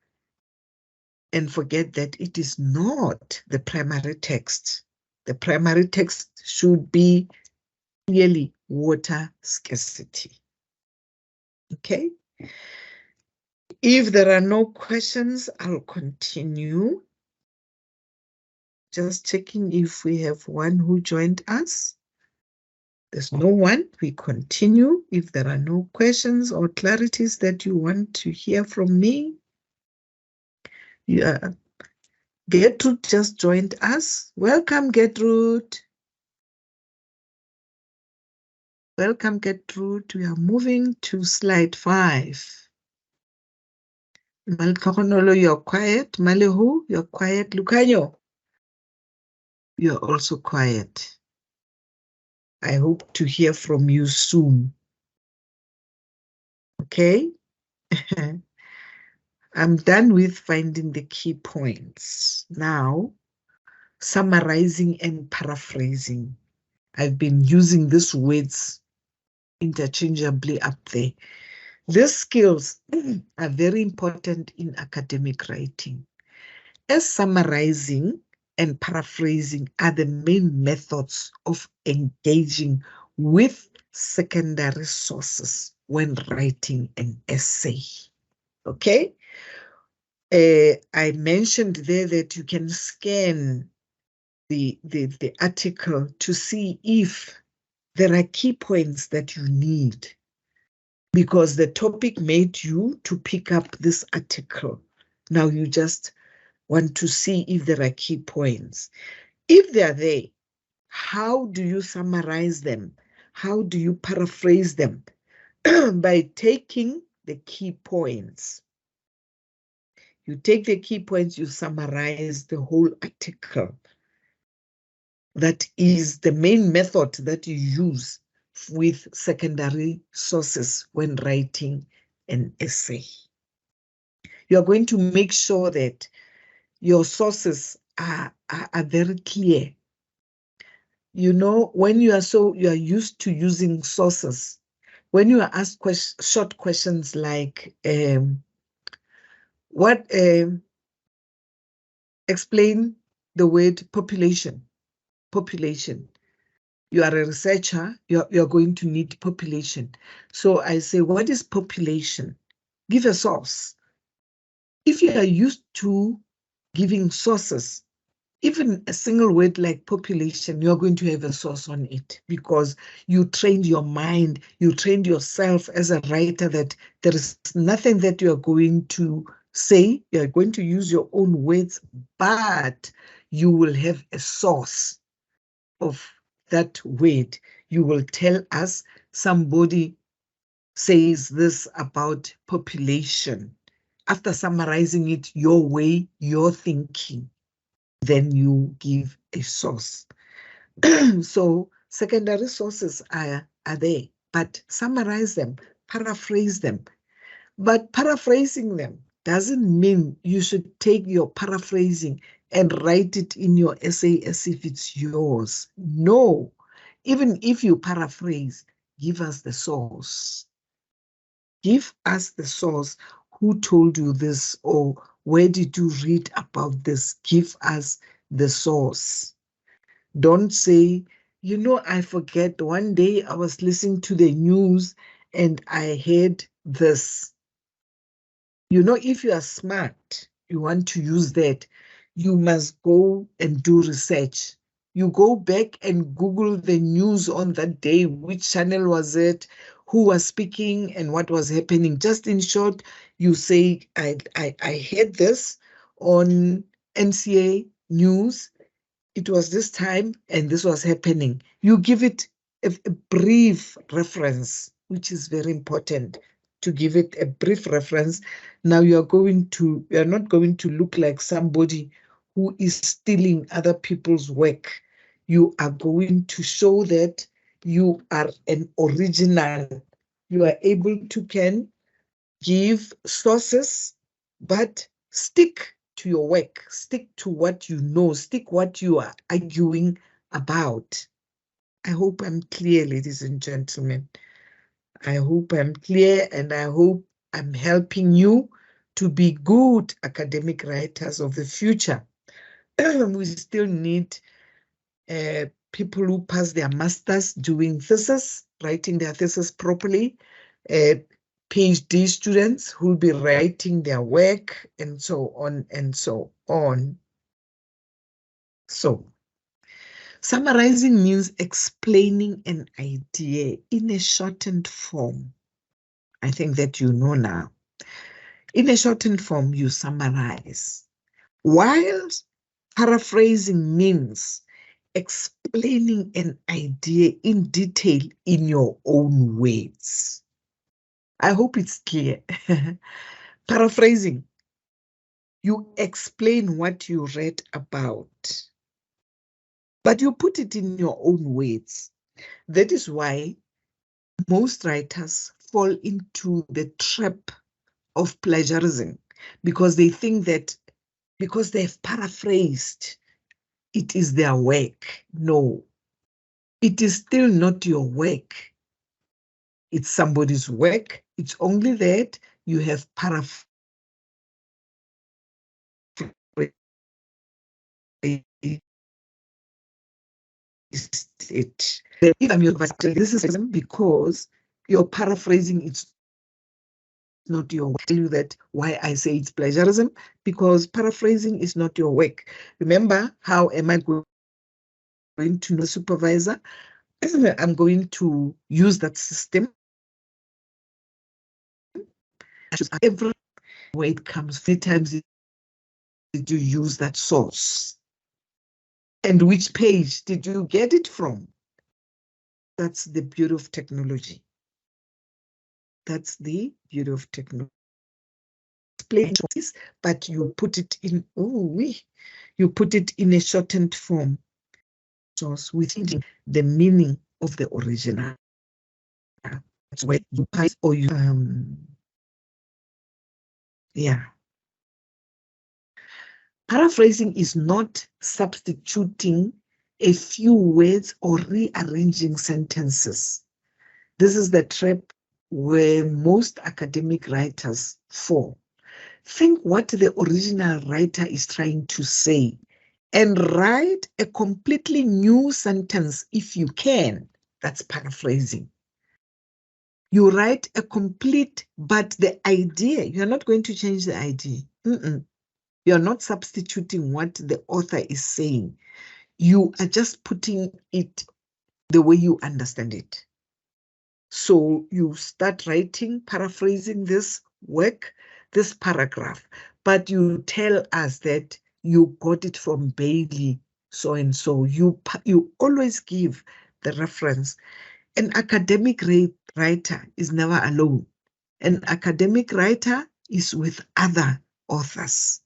and forget that it is not the primary text. The primary text should be clearly water scarcity. Okay? If there are no questions, I'll continue. Just checking if we have one who joined us. There's no one. We continue. If there are no questions or clarities that you want to hear from me, yeah. Gertrude just joined us. Welcome, Gertrude. Welcome, Gertrude. We are moving to slide 5. Malkokonolo, you're quiet. Malehu, you're quiet. Lucanyo, you're also quiet. I hope to hear from you soon. Okay? I'm done with finding the key points. Now, summarizing and paraphrasing. I've been using these words interchangeably up there. These skills are very important in academic writing, as summarizing and paraphrasing are the main methods of engaging with secondary sources when writing an essay. Okay? I mentioned there that you can scan the article to see if there are key points that you need, because the topic made you to pick up this article. Now you just want to see if there are key points. If they are there, how do you summarize them? How do you paraphrase them? By taking the key points. You take the key points, you summarize the whole article. That is the main method that you use with secondary sources when writing an essay. You are going to make sure that your sources are very clear. You know, when you are used to using sources, when you are asked short questions like, explain the word population. Population. You are a researcher, you're going to need population. So I say, what is population? Give a source. If you are used to giving sources, even a single word like population, you're going to have a source on it, because you trained your mind, you trained yourself as a writer that there is nothing that you're going to say, you're going to use your own words, but you will have a source of that word. You will tell us somebody says this about population. After summarizing it your way, your thinking, then you give a source. So secondary sources are there, but summarize them, paraphrase them. But paraphrasing them doesn't mean you should take your paraphrasing and write it in your essay as if it's yours. No, even if you paraphrase, give us the source. Give us the source. Who told you this, or where did you read about this? Give us the source. Don't say, I forget, one day I was listening to the news and I heard this. If you are smart, you want to use that, you must go and do research. You go back and Google the news on that day, which channel was it, who was speaking, and what was happening. Just in short, you say, I heard this on NCA News, it was this time and this was happening. You give it a brief reference, which is very important, to give it a brief reference. Now you are not going to look like somebody who is stealing other people's work. You are going to show that you are an original. You are able to give sources, but stick to your work, stick to what you know, stick what you are arguing about. I hope I'm clear, ladies and gentlemen. I hope I'm clear, and I hope I'm helping you to be good academic writers of the future. We still need people who pass their masters doing thesis, writing their thesis properly, PhD students who will be writing their work, and so on and so on. So, summarizing means explaining an idea in a shortened form. I think that you know now. In a shortened form, you summarize. While paraphrasing means explaining an idea in detail in your own words. I hope it's clear. Paraphrasing, you explain what you read about, but you put it in your own words. That is why most writers fall into the trap of plagiarism, because they think that because they've paraphrased, it is their work. No, it is still not your work. It's somebody's work. It's only that you have paraphrased it. If I'm your this is because you're paraphrasing, it's not your work. I tell you that why I say it's plagiarism, because paraphrasing is not your work. Remember, how am I going to know the supervisor? I'm going to use that system. Every way it comes, many times did you use that source? And which page did you get it from? That's the beauty of technology. That's the beauty of technology. But you put it in, you put it in a shortened form, source within the meaning of the original. That's where you pass or you, yeah. Paraphrasing is not substituting a few words or rearranging sentences. This is the trap where most academic writers fall. Think what the original writer is trying to say and write a completely new sentence if you can. That's paraphrasing. You write a complete, but the idea, you're not going to change the idea. You're not substituting what the author is saying. You are just putting it the way you understand it. So you start writing, paraphrasing this work, this paragraph, but you tell us that you got it from Bailey, so and so. You always give the reference. An academic writer is never alone. An academic writer is with other authors.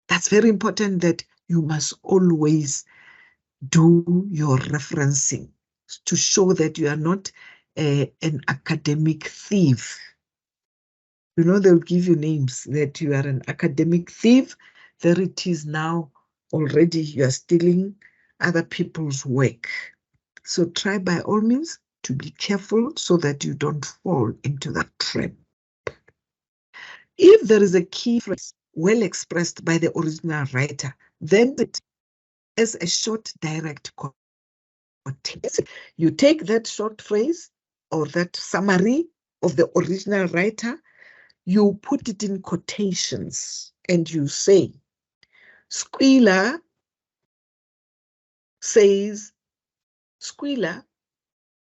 That's very important, that you must always do your referencing to show that you are not an academic thief. You know, they'll give you names that you are an academic thief. There it is now already, you are stealing other people's work. So try by all means to be careful so that you don't fall into that trap. If there is a key phrase well expressed by the original writer, then it is a short, direct quotation. You take that short phrase or that summary of the original writer, you put it in quotations, and you say, Squealer says, Squealer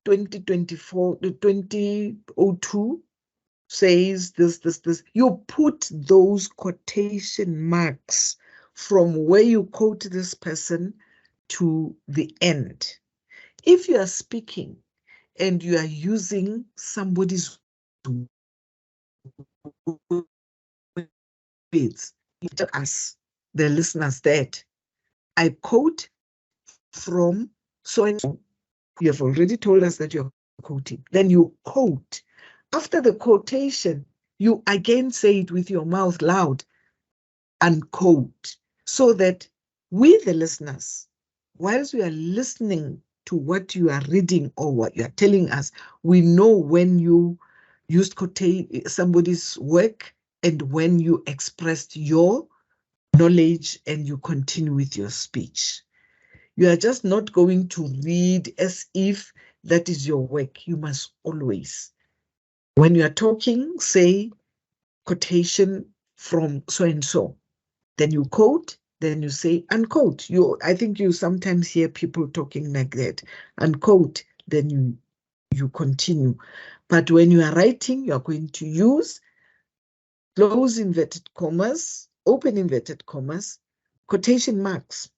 2002 says this. You put those quotation marks from where you quote this person to the end. If you are speaking and you are using somebody's words, you tell us, the listeners, that I quote from so and so. You have already told us that you're quoting. Then you quote. After the quotation, you again say it with your mouth loud, unquote, so that we, the listeners, whilst we are listening to what you are reading or what you are telling us, we know when you used somebody's work and when you expressed your knowledge and you continue with your speech. You are just not going to read as if that is your work. You must always, when you are talking, say quotation from so and so. Then you quote, then you say unquote. I think you sometimes hear people talking like that. Unquote, then you continue. But when you are writing, you are going to use close inverted commas, open inverted commas, quotation marks.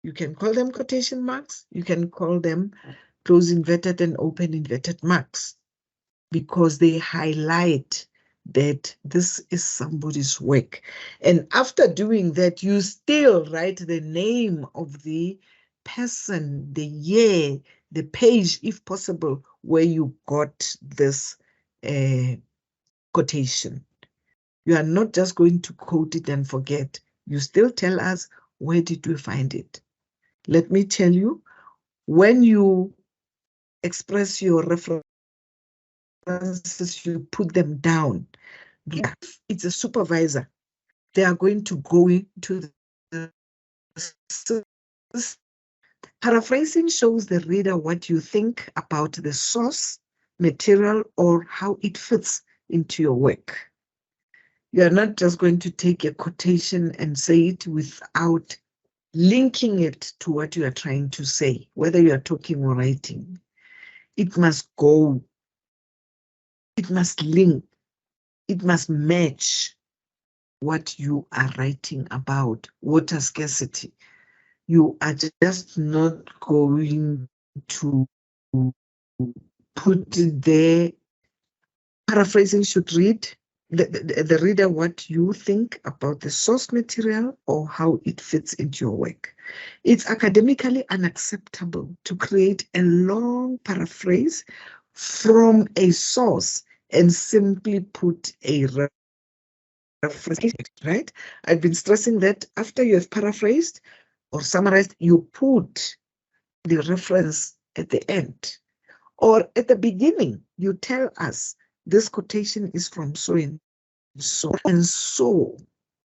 You can call them quotation marks. You can call them close inverted and open inverted marks, because they highlight that this is somebody's work. And after doing that, you still write the name of the person, the year, the page, if possible, where you got this quotation. You are not just going to quote it and forget. You still tell us, where did you find it? Let me tell you, when you express your references, you put them down. If it's a supervisor, they are going to go into the system. Paraphrasing shows the reader what you think about the source material or how it fits into your work. You are not just going to take a quotation and say it without linking it to what you are trying to say, whether you are talking or writing. It must go, it must link, it must match what you are writing about. Water scarcity. You are just not going to put it there. Paraphrasing should read the reader what you think about the source material or how it fits into your work. It's academically unacceptable to create a long paraphrase from a source and simply put a reference, right? I've been stressing that after you have paraphrased or summarized, you put the reference at the end. Or at the beginning, you tell us this quotation is from so and so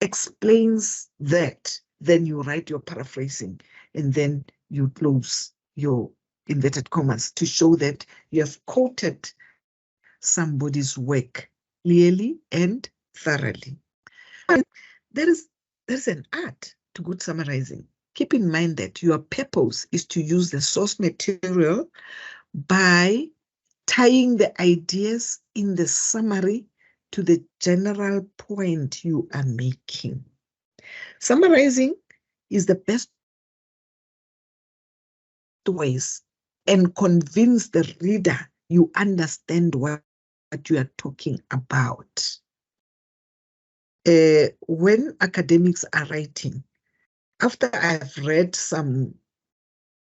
explains that. Then you write your paraphrasing and then you close your inverted commas to show that you have quoted somebody's work clearly and thoroughly. And there's an art to good summarizing. Keep in mind that your purpose is to use the source material by tying the ideas in the summary to the general point you are making. Summarizing is the best ways and convince the reader you understand what you are talking about. When academics are writing, after I've read some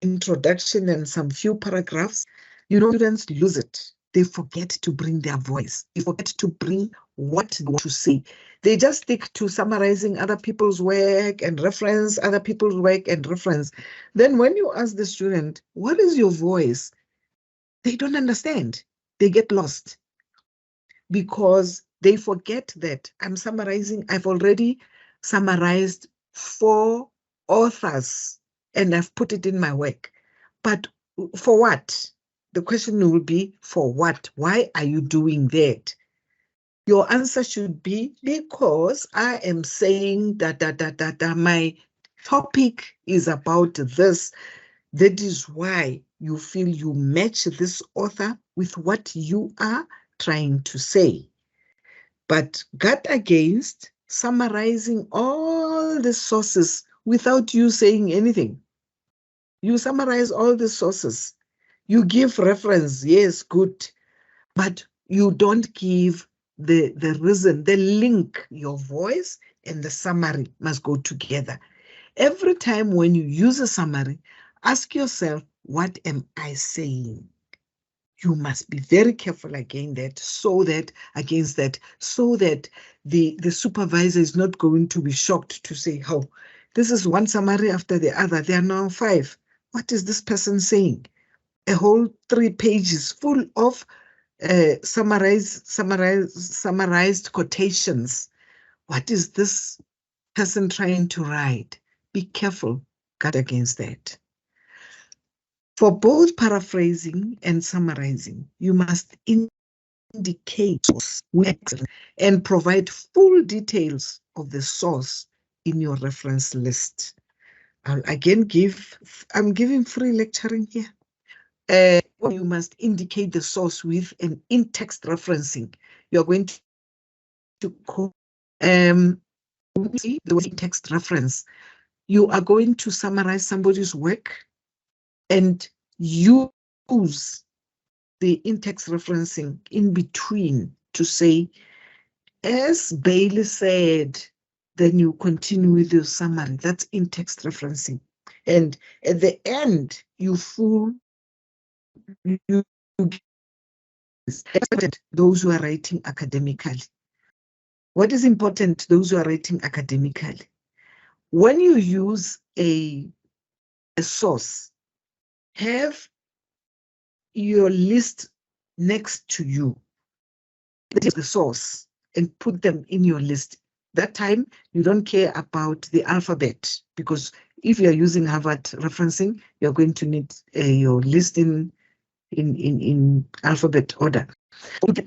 introduction and some few paragraphs, students lose it. They forget to bring their voice. They forget to bring what they want to say. They just stick to summarizing other people's work and reference other people's work and reference. Then when you ask the student, what is your voice? They don't understand. They get lost because they forget that I'm summarizing. I've already summarized 4 authors and I've put it in my work. But for what? The question will be, for what? Why are you doing that? Your answer should be, because I am saying that my topic is about this. That is why you feel you match this author with what you are trying to say. But guard against summarizing all the sources without you saying anything. You summarize all the sources. You give reference, yes, good, but you don't give the reason, the link. Your voice and the summary must go together. Every time when you use a summary, ask yourself, what am I saying? You must be very careful against that, so that the supervisor is not going to be shocked to say, oh, this is one summary after the other. There are now 5. What is this person saying? A whole 3 pages full of summarized quotations. What is this person trying to write? Be careful, guard against that. For both paraphrasing and summarizing, you must indicate source and provide full details of the source in your reference list. I'm giving free lecturing here. You must indicate the source with an in-text referencing. You're going to call the in-text reference. You are going to summarize somebody's work and use the in-text referencing in between to say, as Bailey said, then you continue with your summary. That's in-text referencing. And at the end, you those who are writing academically. What is important, those who are writing academically? When you use a source, have your list next to you, the source, and put them in your list. That time, you don't care about the alphabet, because if you're using Harvard referencing, you're going to need your list in alphabet order.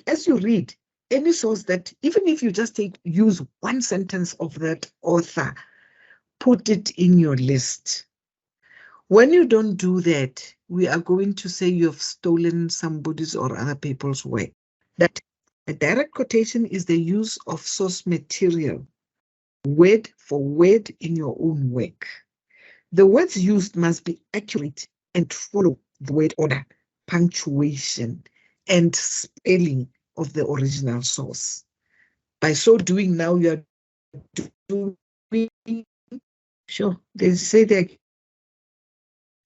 As you read any source, that even if you just use one sentence of that author, put it in your list. When you don't do that, we are going to say you have stolen somebody's or other people's work. That a direct quotation is the use of source material, word for word, in your own work. The words used must be accurate and follow the word order, punctuation, and spelling of the original source. By so doing, now you are doing, sure, they say they're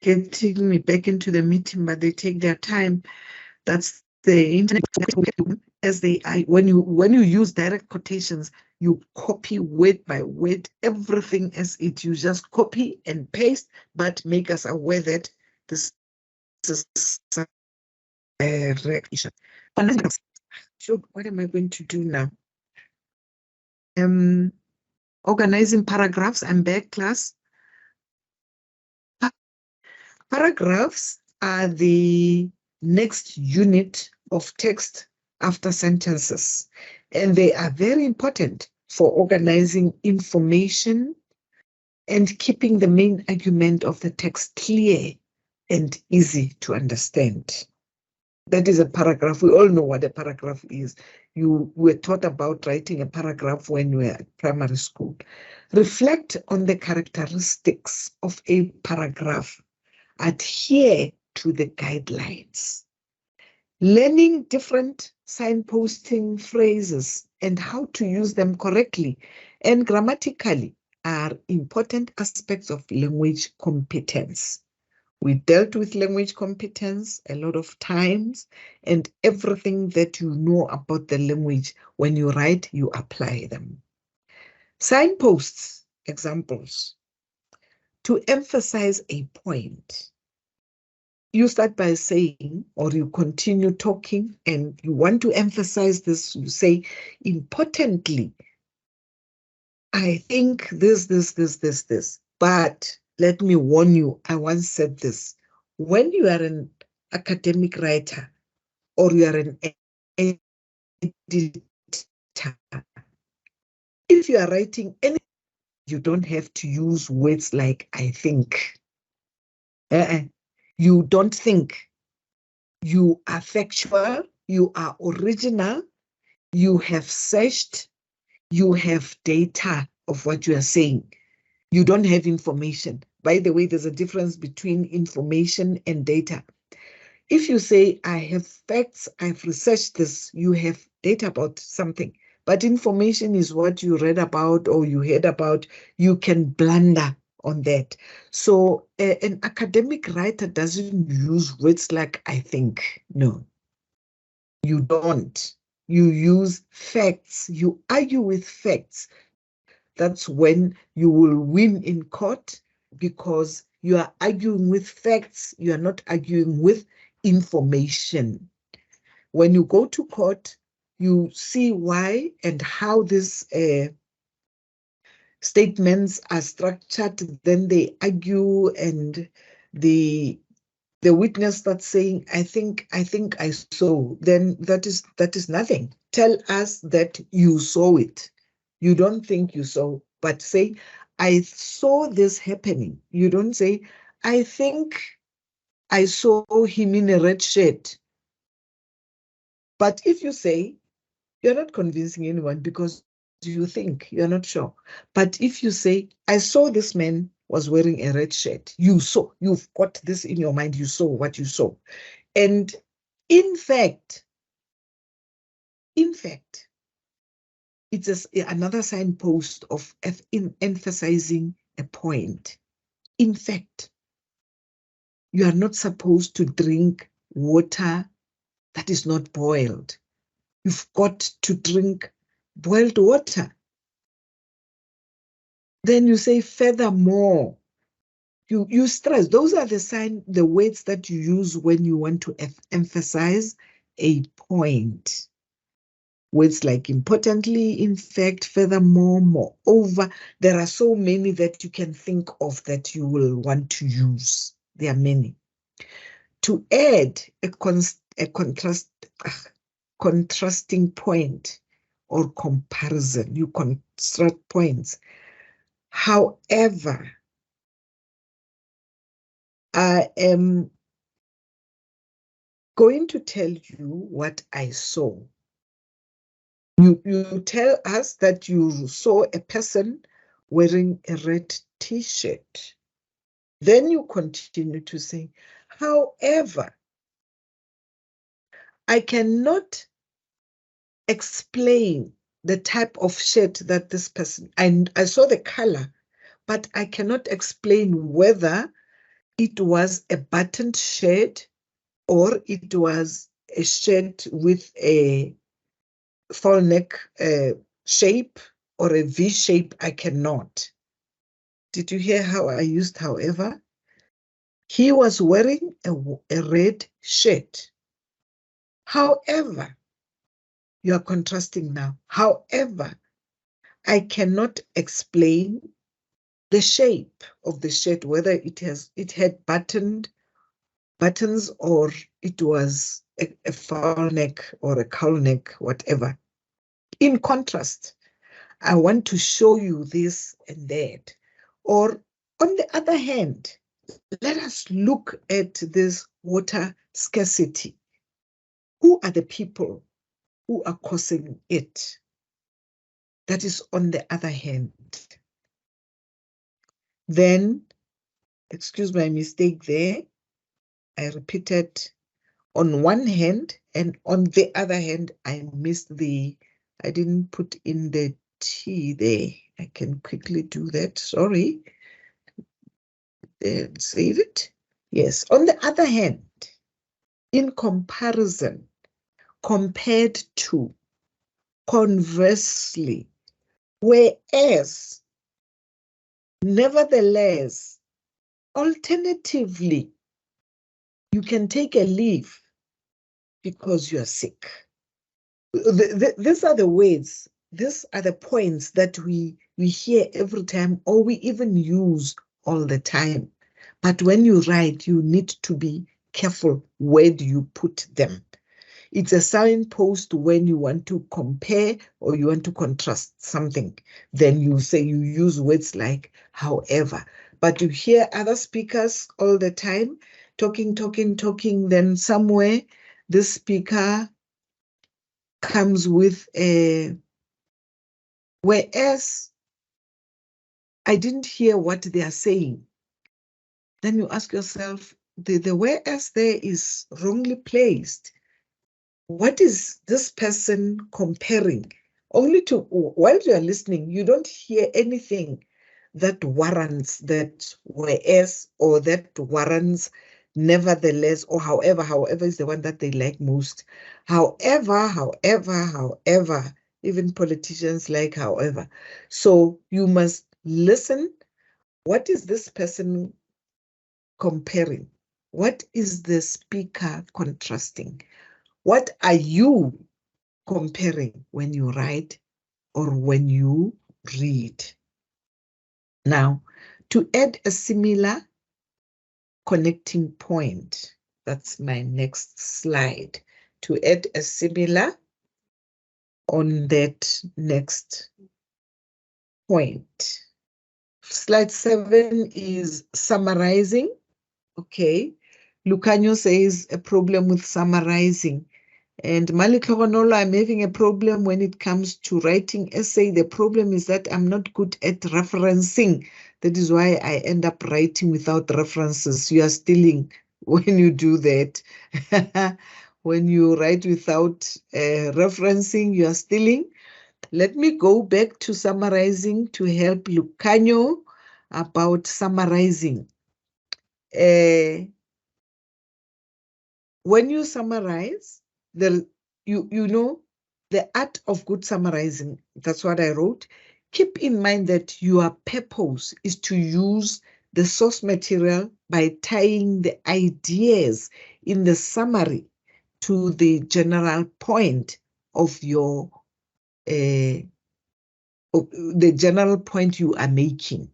getting me back into the meeting, but they take their time. That's the internet. As they are, when you use direct quotations, you copy word by word, everything as it. You just copy and paste, but make us aware that this is a reaction. So what am I going to do now? Organizing paragraphs. I'm back, class. Paragraphs are the next unit of text after sentences, and they are very important for organizing information and keeping the main argument of the text clear and easy to understand. That is a paragraph. We all know what a paragraph is. You were taught about writing a paragraph when you were at primary school. Reflect on the characteristics of a paragraph. Adhere to the guidelines. Learning different signposting phrases and how to use them correctly and grammatically are important aspects of language competence. We dealt with language competence a lot of times, and everything that you know about the language, when you write, you apply them. Signposts, examples. To emphasize a point, you start by saying, or you continue talking, and you want to emphasize this, you say, importantly, I think this, but let me warn you, I once said this. When you are an academic writer or you are an editor, if you are writing anything, you don't have to use words like I think. You don't think. You are factual, you are original, you have searched, you have data of what you are saying. You don't have information, by the way, there's a difference between information and data. If you say, I have facts, I've researched this, you have data about something, but information is what you read about or you heard about, you can blunder on that. So an academic writer doesn't use words like I think. No, you don't. You use facts. You argue with facts. That's when you will win in court, because you are arguing with facts. You are not arguing with information. When you go to court, you see why and how these statements are structured. Then they argue, and the witness starts saying, I think I saw. Then that is nothing. Tell us that you saw it. You don't think you saw, but say, I saw this happening. You don't say, I think I saw him in a red shirt. But if you say, you're not convincing anyone because you think, you're not sure. But if you say, I saw this man was wearing a red shirt, you saw, you've got this in your mind, you saw what you saw. And in fact, it's another signpost of emphasizing a point. In fact, you are not supposed to drink water that is not boiled. You've got to drink boiled water. Then you say, furthermore, you stress. Those are the words that you use when you want to emphasize a point. Words like importantly, in fact, furthermore, moreover. There are so many that you can think of that you will want to use. There are many. To add a contrasting point or comparison, you construct points. However, I am going to tell you what I saw. You tell us that you saw a person wearing a red t-shirt. Then you continue to say, however, I cannot explain the type of shirt that this person, I saw the color, but I cannot explain whether it was a buttoned shirt or it was a shirt with a full neck shape or a V shape. I cannot. Did you hear how I used however? He was wearing a red shirt. However, you are contrasting now. However, I cannot explain the shape of the shirt, whether it had buttons or it was a full neck or a cowl neck, whatever. In contrast, I want to show you this and that. Or on the other hand, let us look at this water scarcity. Who are the people who are causing it? That is on the other hand. Then, excuse my mistake there, I repeated on one hand, and on the other hand, I didn't put in the T there. I can quickly do that, sorry. Then save it. Yes, on the other hand, in comparison, compared to, conversely, whereas, nevertheless, alternatively, you can take a leave because you are sick. These are the words, these are the points that we hear every time, or we even use all the time. But when you write, you need to be careful where do you put them. It's a signpost when you want to compare or you want to contrast something. Then you say, you use words like however. But you hear other speakers all the time talking, then somewhere this speaker comes with a, whereas I didn't hear what they are saying. then you ask yourself, the whereas there is wrongly placed. What is this person comparing? Only to, while you are listening, you don't hear anything that warrants that whereas or that warrants nevertheless or however is the one that they like most. However, even politicians like however. So you must listen. What is this person comparing? What is the speaker contrasting? What are you comparing when you write or when you read? Now, to add a similar connecting point, that's my next slide. To add a similar on that next point. Slide 7 is summarizing. Okay. Lucanio says a problem with summarizing. And Malitlhogonolo, I'm having a problem when it comes to writing essay. The problem is that I'm not good at referencing. That is why I end up writing without references. You are stealing when you do that. When you write without referencing, you are stealing. Let me go back to summarizing to help Lucanio about summarizing. When you summarize, you know the art of good summarizing. That's what I wrote. Keep in mind that your purpose is to use the source material by tying the ideas in the summary to the general point of your the general point you are making.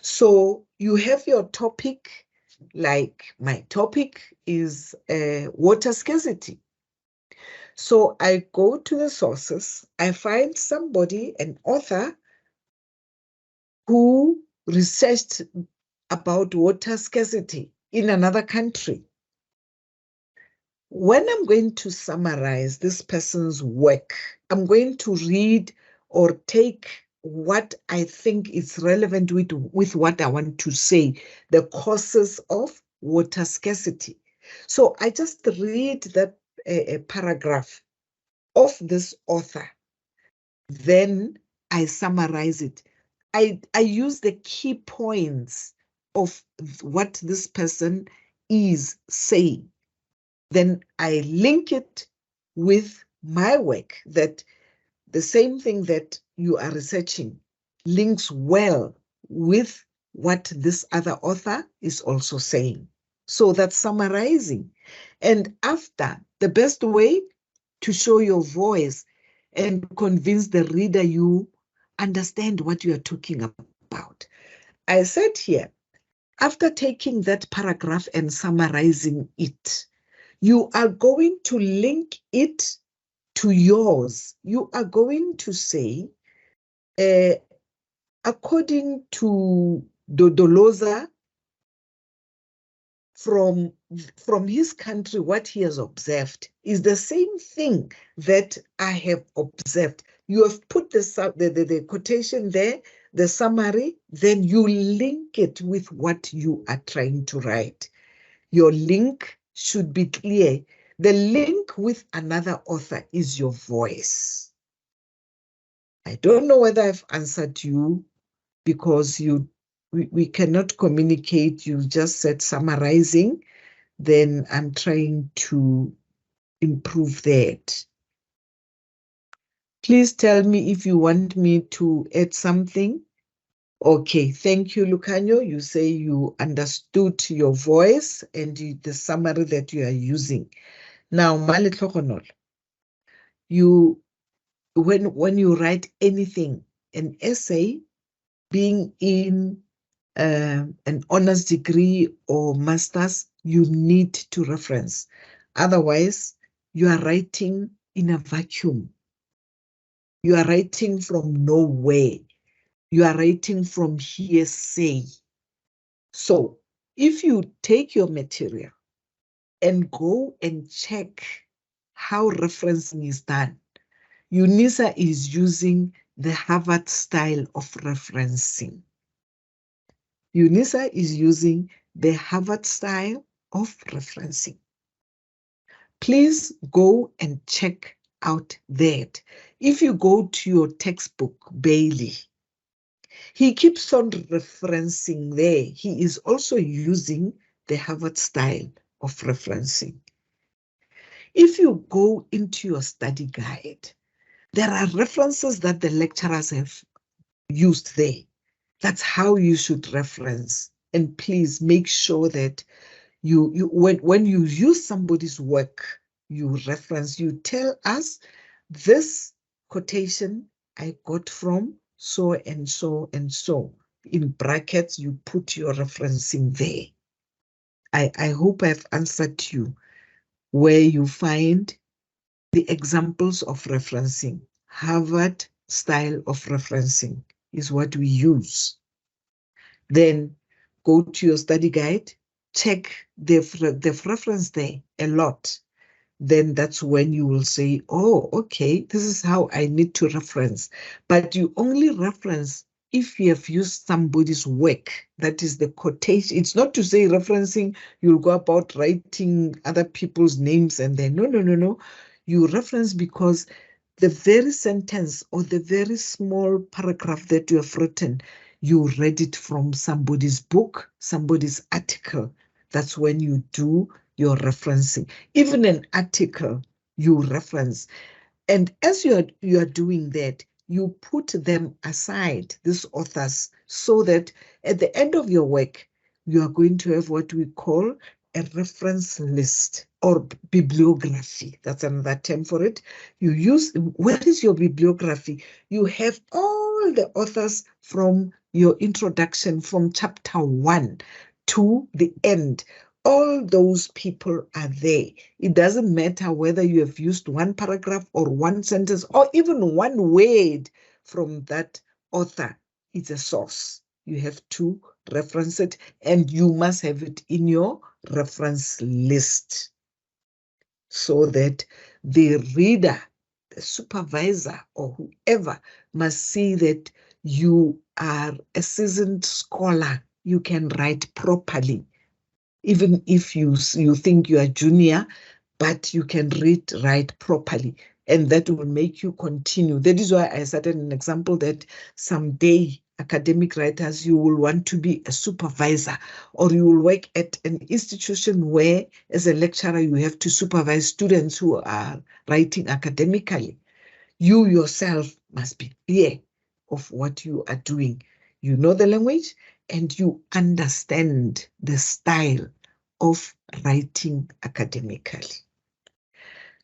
So you have your topic, like my topic is water scarcity. So I go to the sources, I find somebody, an author, who researched about water scarcity in another country. When I'm going to summarize this person's work, I'm going to read or take what I think is relevant with what I want to say, the causes of water scarcity. So I just read that paragraph of this author. Then I summarize it. I use the key points of what this person is saying. Then I link it with my work, that the same thing that you are researching links well with what this other author is also saying. So that's summarizing. And after, the best way to show your voice and convince the reader you understand what you are talking about. I said here, after taking that paragraph and summarizing it, you are going to link it to yours. You are going to say, according to Dodoloza, from his country, what he has observed is the same thing that I have observed. You have put the quotation there, the summary, then you link it with what you are trying to write. Your link should be clear. The link with another author is your voice. I don't know whether I've answered you, because we cannot communicate. You just said summarizing. Then I'm trying to improve that. Please tell me if you want me to add something. Okay, thank you, Lucanio. You say you understood your voice and the summary that you are using. Now, Malitlhogonolo, when you write anything, an essay, being in an honors degree or master's, you need to reference. Otherwise, you are writing in a vacuum. You are writing from nowhere. You are writing from hearsay. So if you take your material and go and check how referencing is done, UNISA is using the Harvard style of referencing. UNISA is using the Harvard style of referencing. Please go and check out that. If you go to your textbook, Bailey, he keeps on referencing there. He is also using the Harvard style of referencing. If you go into your study guide, there are references that the lecturers have used there. That's how you should reference. And please make sure that when you use somebody's work, you reference, you tell us this quotation I got from so and so and so. In brackets, you put your referencing there. I hope I've answered you where you find the examples of referencing. Harvard style of referencing is what we use. Then go to your study guide, check the reference there a lot. Then that's when you will say, oh, okay, this is how I need to reference. But you only reference if you have used somebody's work. That is the quotation. It's not to say referencing, you'll go about writing other people's names and then, no. You reference because the very sentence or the very small paragraph that you have written, you read it from somebody's book, somebody's article. That's when you do your referencing. Even an article, you reference. And as you are doing that, you put them aside, these authors, so that at the end of your work, you are going to have what we call a reference list or bibliography. That's another term for it. You use, what is your bibliography? You have all the authors from your introduction, from chapter 1 to the end. All those people are there. It doesn't matter whether you have used one paragraph or one sentence or even one word from that author. It's a source. You have to reference it and you must have it in your reference list so that the reader, the supervisor, or whoever must see that you are a seasoned scholar. You can write properly. Even if you think you are junior, but you can write properly, and that will make you continue. That is why I started an example that someday academic writers, you will want to be a supervisor, or you will work at an institution where, as a lecturer, you have to supervise students who are writing academically. You yourself must be clear of what you are doing. You know the language and you understand the style of writing academically.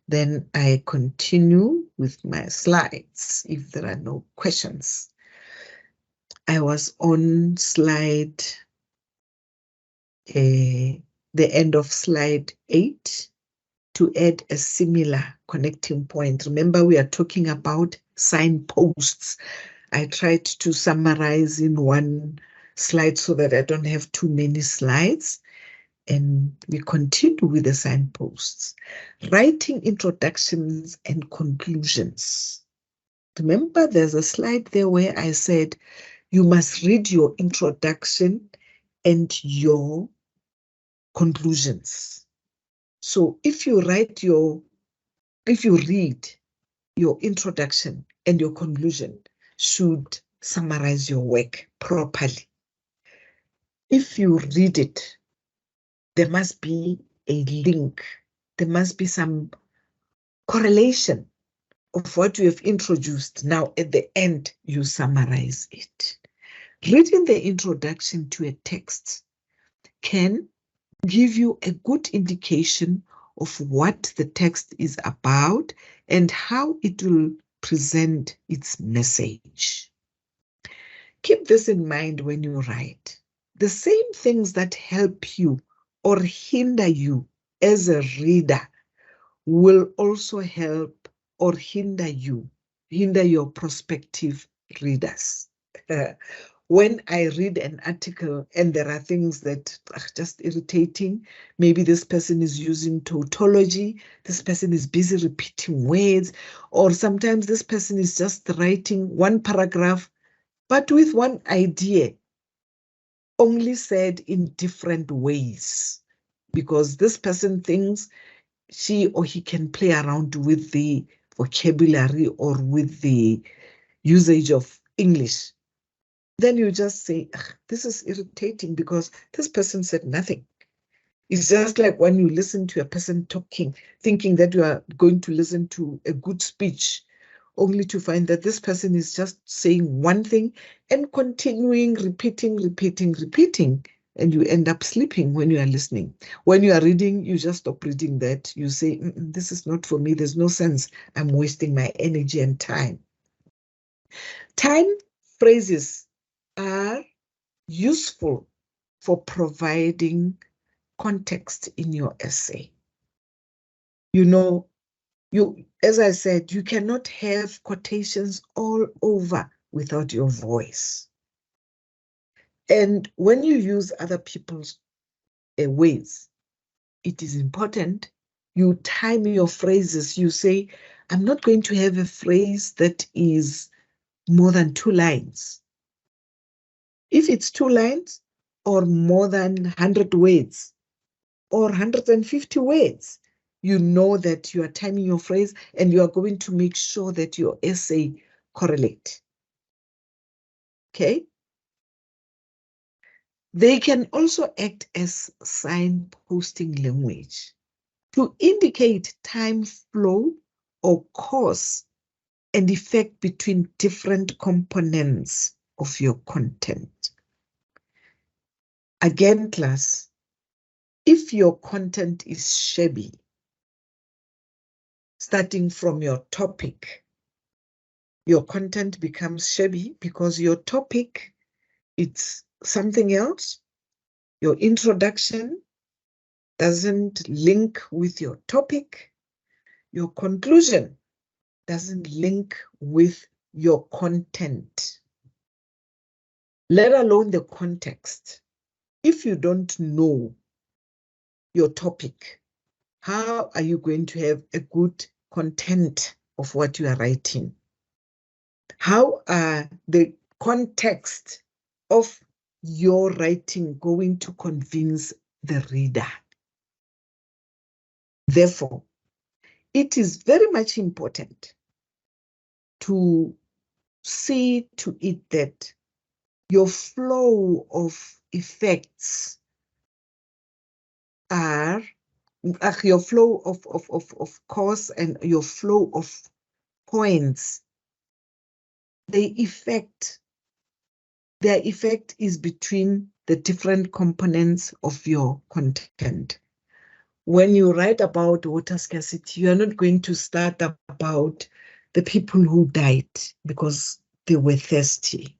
Then I continue with my slides if there are no questions. I was on slide, the end of slide 8, to add a similar connecting point. Remember, we are talking about signposts. I tried to summarize in one slide so that I don't have too many slides. And we continue with the signposts. Writing introductions and conclusions. Remember, there's a slide there where I said you must read your introduction and your conclusions. So if you read your introduction and your conclusion, should summarize your work properly. If you read it, there must be a link. There must be some correlation of what you have introduced. Now, at the end, you summarize it. Reading the introduction to a text can give you a good indication of what the text is about and how it will present its message. Keep this in mind when you write. The same things that help you or hinder you as a reader will also help or hinder your prospective readers. When I read an article and there are things that are just irritating, maybe this person is using tautology, this person is busy repeating words, or sometimes this person is just writing one paragraph, but with one idea only said in different ways, because this person thinks she or he can play around with the vocabulary or with the usage of English. Then you just say, this is irritating because this person said nothing. It's just like when you listen to a person talking, thinking that you are going to listen to a good speech, only to find that this person is just saying one thing and continuing, repeating, and you end up sleeping when you are listening. When you are reading, you just stop reading that. You say, this is not for me. There's no sense. I'm wasting my energy and time. Time phrases are useful for providing context in your essay. You know, as I said, you cannot have quotations all over without your voice. And when you use other people's ways, it is important you time your phrases. You say, I'm not going to have a phrase that is more than 2 lines. If it's 2 lines or more than 100 words or 150 words, you know that you are timing your phrase and you are going to make sure that your essay correlate. Okay? They can also act as signposting language to indicate time flow or cause and effect between different components of your content. Again, class, if your content is shabby, starting from your topic, your content becomes shabby because your topic, it's something else. Your introduction doesn't link with your topic. Your conclusion doesn't link with your content, let alone the context. If you don't know your topic, how are you going to have a good content of what you are writing? How are the context of your writing going to convince the reader? Therefore, it is very much important to see to it that your flow of effects are your flow of course and your flow of points. Their effect is between the different components of your content. When you write about water scarcity, you are not going to start about the people who died because they were thirsty.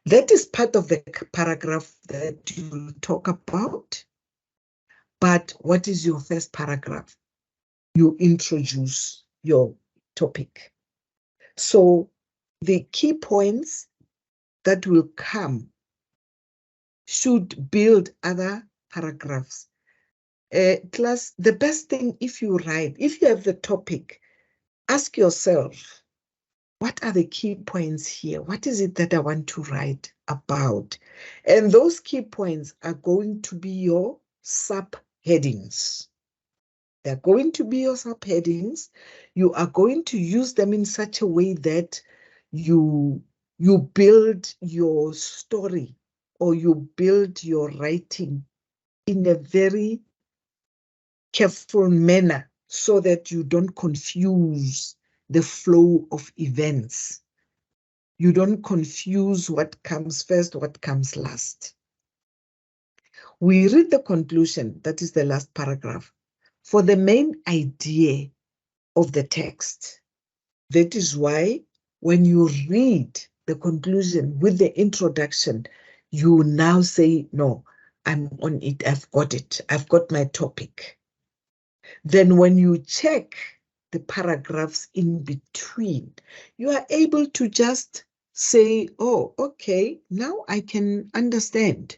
That is part of the paragraph that you talk about. But what is your first paragraph? You introduce your topic. So the key points that will come should build other paragraphs. Class, the best thing if you write, if you have the topic, ask yourself, what are the key points here? What is it that I want to write about? And those key points are going to be your subheadings. They're going to be your subheadings. You are going to use them in such a way that you build your story or you build your writing in a very careful manner so that you don't confuse the flow of events. You don't confuse what comes first, what comes last. We read the conclusion, that is the last paragraph, for the main idea of the text. That is why when you read the conclusion with the introduction, you now say, no, I'm on it, I've got it, I've got my topic. Then when you check the paragraphs in between, you are able to just say, oh, okay, now I can understand.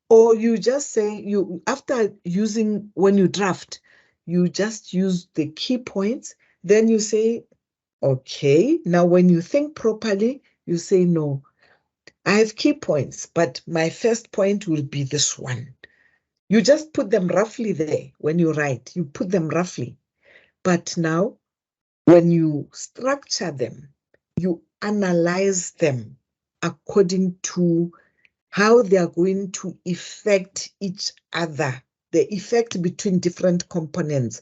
Or you just say, after using, when you draft, you just use the key points, then you say, okay, now when you think properly, you say, no, I have key points, but my first point will be this one. You just put them roughly there when you write. You put them roughly. But now, when you structure them, you analyze them according to how they are going to affect each other, the effect between different components,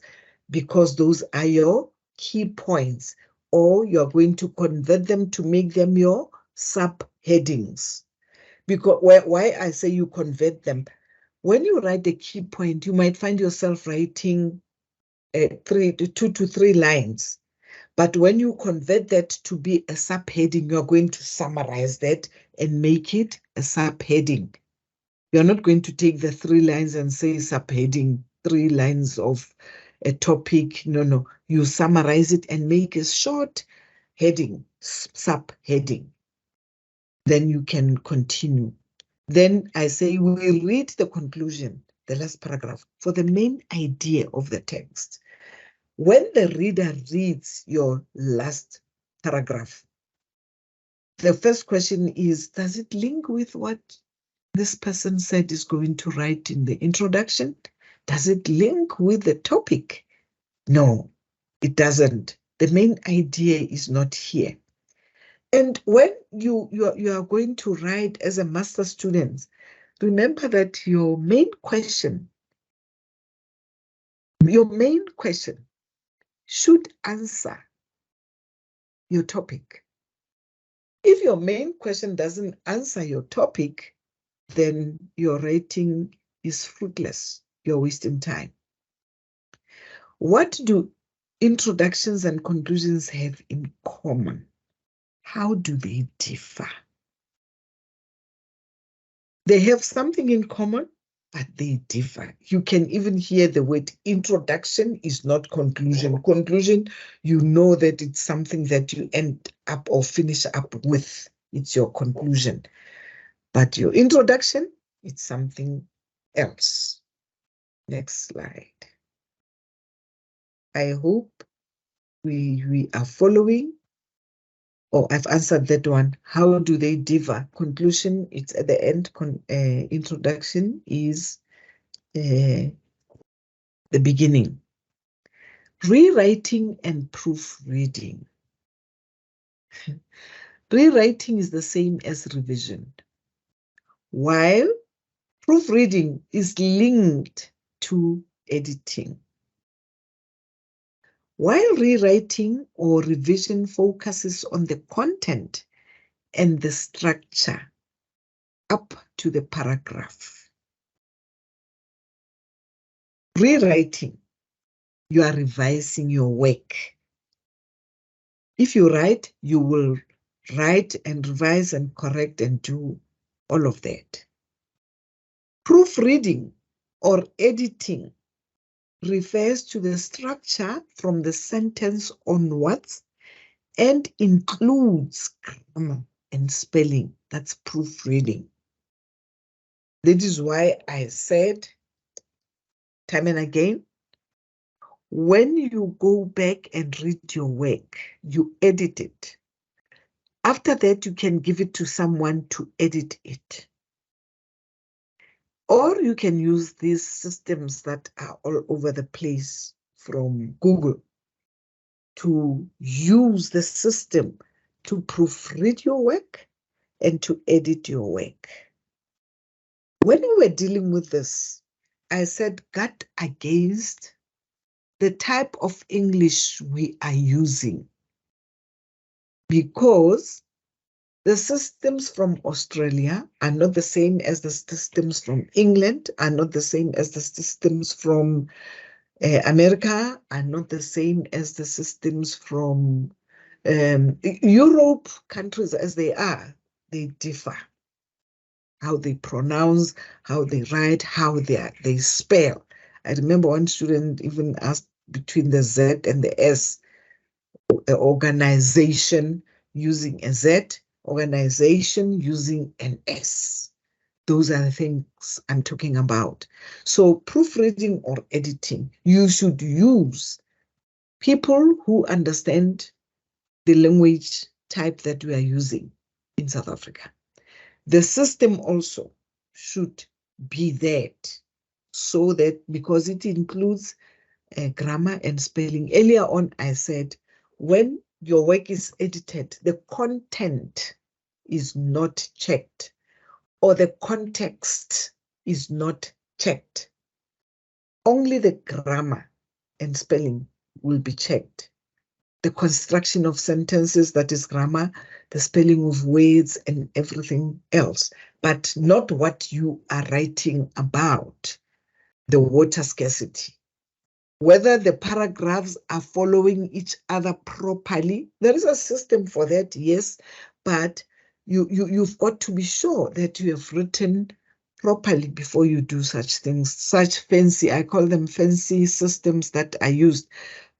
because those are your key points, or you're going to convert them to make them your subheadings. Because why I say you convert them, when you write a key point, you might find yourself writing 2 to 3 lines. But when you convert that to be a subheading, you're going to summarize that and make it a subheading. You're not going to take the 3 lines and say subheading, 3 lines of a topic. No. You summarize it and make a short heading, subheading. Then you can continue. Then I say we read the conclusion, the last paragraph, for the main idea of the text. When the reader reads your last paragraph, the first question is, does it link with what this person said is going to write in the introduction? Does it link with the topic? No, it doesn't. The main idea is not here. And when you are going to write as a master student, remember that your main question should answer your topic. If your main question doesn't answer your topic, then your writing is fruitless. You're wasting time. What do introductions and conclusions have in common? How do they differ? They have something in common, but they differ. You can even hear the word introduction is not conclusion. Conclusion, you know that it's something that you end up or finish up with. It's your conclusion. But your introduction, it's something else. Next slide. I hope we are following. Oh, I've answered that one. How do they differ? Conclusion, it's at the end. Introduction is the beginning. Rewriting and proofreading. Rewriting is the same as revision, while proofreading is linked to editing. While rewriting or revision focuses on the content and the structure up to the paragraph. Rewriting, you are revising your work. If you write, you will write and revise and correct and do all of that. Proofreading or editing refers to the structure from the sentence onwards and includes grammar and spelling. That's proofreading. That is why I said time and again, when you go back and read your work, you edit it. After that, you can give it to someone to edit it. Or you can use these systems that are all over the place from Google to use the system to proofread your work and to edit your work. When we were dealing with this, I said guard against the type of English we are using, because the systems from Australia are not the same as the systems from England, are not the same as the systems from America, are not the same as the systems from Europe countries as they are. They differ. How they pronounce, how they write, how they spell. I remember one student even asked between the Z and the S, organization using a Z, organization using an S. Those are the things I'm talking about. So proofreading or editing, you should use people who understand the language type that we are using in South Africa. The system also should be that, so that because it includes grammar and spelling. Earlier on, I said, when your work is edited, the content is not checked, or the context is not checked. Only the grammar and spelling will be checked. The construction of sentences, that is grammar, the spelling of words and everything else, but not what you are writing about, the water scarcity. Whether the paragraphs are following each other properly. There is a system for that, yes, but you've got to be sure that you have written properly before you do such things, such fancy, I call them fancy systems that are used.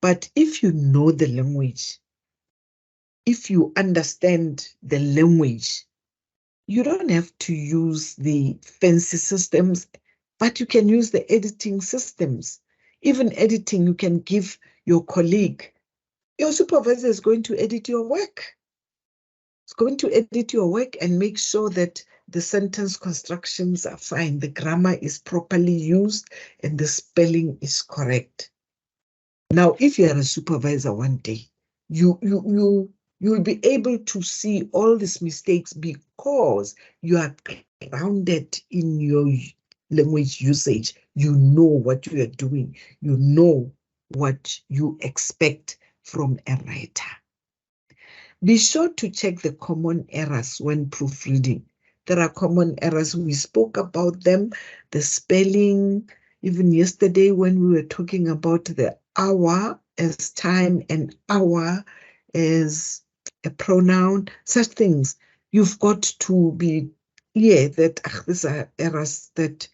But if you know the language, if you understand the language, you don't have to use the fancy systems, but you can use the editing systems. Even editing, you can give your colleague. Your supervisor is going to edit your work. It's going to edit your work and make sure that the sentence constructions are fine, the grammar is properly used, and the spelling is correct. Now, if you are a supervisor one day, you'll be able to see all these mistakes because you are grounded in your language usage. You know what you are doing. You know what you expect from a writer. Be sure to check the common errors when proofreading. There are common errors. We spoke about them, the spelling, even yesterday when we were talking about the hour as time and hour as a pronoun, such things. You've got to be clear that these are errors that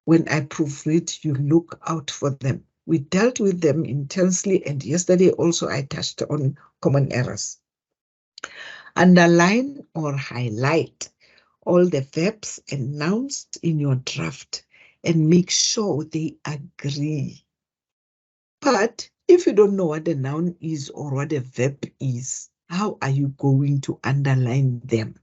when I proofread, you look out for them. We dealt with them intensely, and yesterday also I touched on common errors. Underline or highlight all the verbs and nouns in your draft and make sure they agree. But if you don't know what a noun is or what a verb is, how are you going to underline them?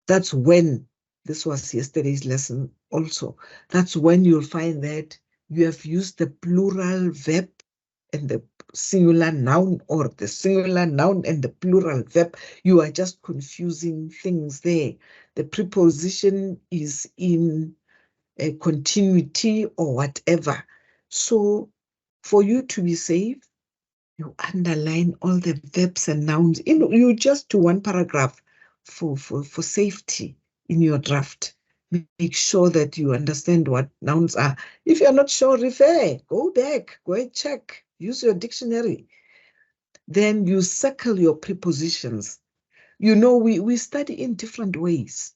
That's when, this was yesterday's lesson also, that's when you'll find that you have used the plural verb and the singular noun, or the singular noun and the plural verb. You are just confusing things there. The preposition is in a continuity or whatever. So for you to be safe, you underline all the verbs and nouns. You just do one paragraph for safety in your draft. Make sure that you understand what nouns are. If you're not sure, refer, go back, go and check, use your dictionary. Then you circle your prepositions. You know, we study in different ways.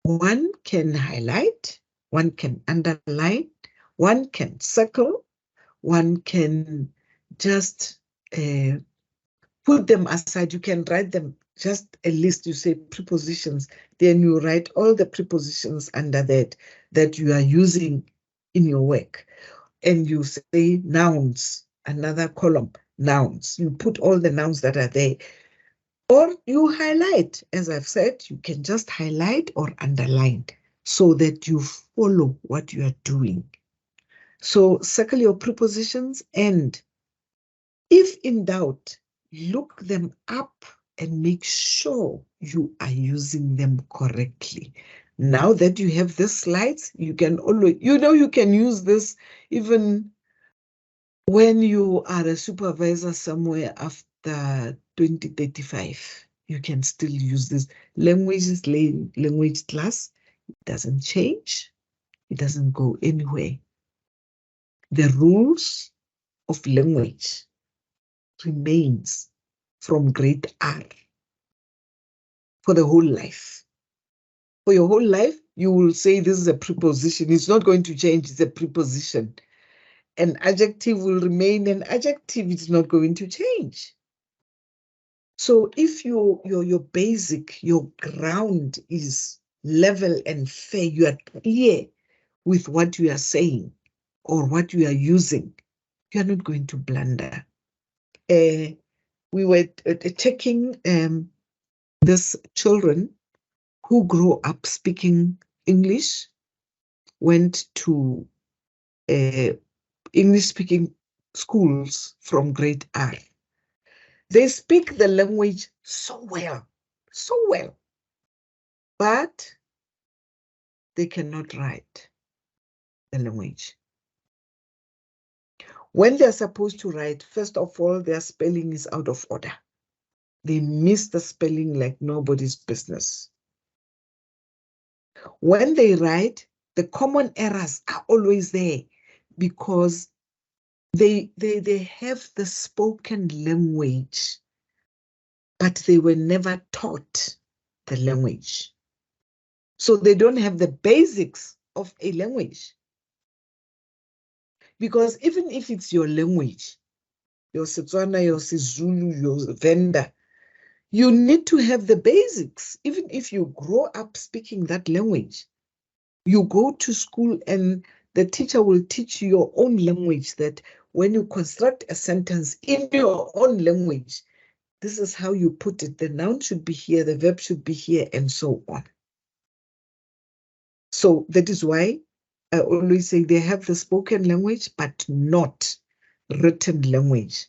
One can highlight, one can underline, one can circle, one can just put them aside. You can write them, just a list. You say prepositions, then you write all the prepositions under that you are using in your work. And you say nouns, another column, nouns. You put all the nouns that are there. Or you highlight, as I've said, you can just highlight or underline so that you follow what you are doing. So circle your prepositions, and if in doubt, look them up and make sure you are using them correctly. Now that you have the slides, you can always, you can use this even when you are a supervisor somewhere after 2035. You can still use this. Language class, it doesn't change. It doesn't go anywhere. The rules of language remains from grade R for the whole life. For your whole life, you will say this is a preposition. It's not going to change. It's a preposition. An adjective will remain an adjective. It's not going to change. So if your basic, your ground is level and fair, you are clear with what you are saying or what you are using, you are not going to blunder. We were taking these children who grew up speaking English went to English-speaking schools from grade R. They speak the language so well, but they cannot write the language. When they're supposed to write, first of all, their spelling is out of order. They miss the spelling like nobody's business. When they write, the common errors are always there because they have the spoken language, but they were never taught the language. So they don't have the basics of a language. Because even if it's your language, your Setswana, your Sizulu, your Venda, you need to have the basics. Even if you grow up speaking that language, you go to school and the teacher will teach you your own language, that when you construct a sentence in your own language, this is how you put it. The noun should be here, the verb should be here, and so on. So that is why I always say they have the spoken language, but not written language.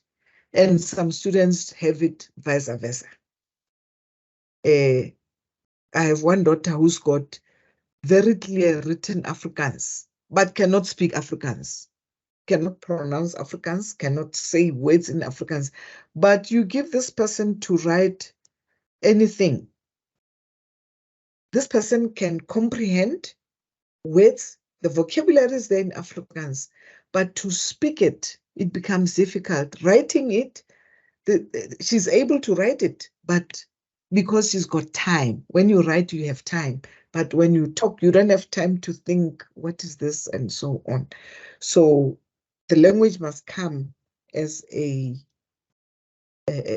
And some students have it vice versa. I have one daughter who's got very clear written Afrikaans, but cannot speak Afrikaans, cannot pronounce Afrikaans, cannot say words in Afrikaans. But you give this person to write anything. This person can comprehend words, the vocabulary is there in Afrikaans, but to speak it, it becomes difficult. Writing it, she's able to write it, but because she's got time. When you write, you have time. But when you talk, you don't have time to think, what is this, and so on. So the language must come as a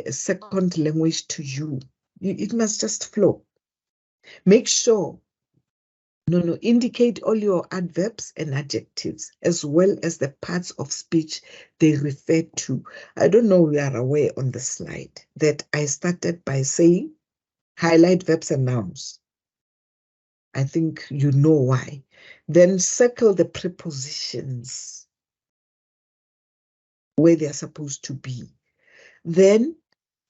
second language to you. It must just flow. Make sure indicate all your adverbs and adjectives, as well as the parts of speech they refer to. I don't know if you are aware on the slide that I started by saying highlight verbs and nouns. I think you know why. Then circle the prepositions where they are supposed to be. Then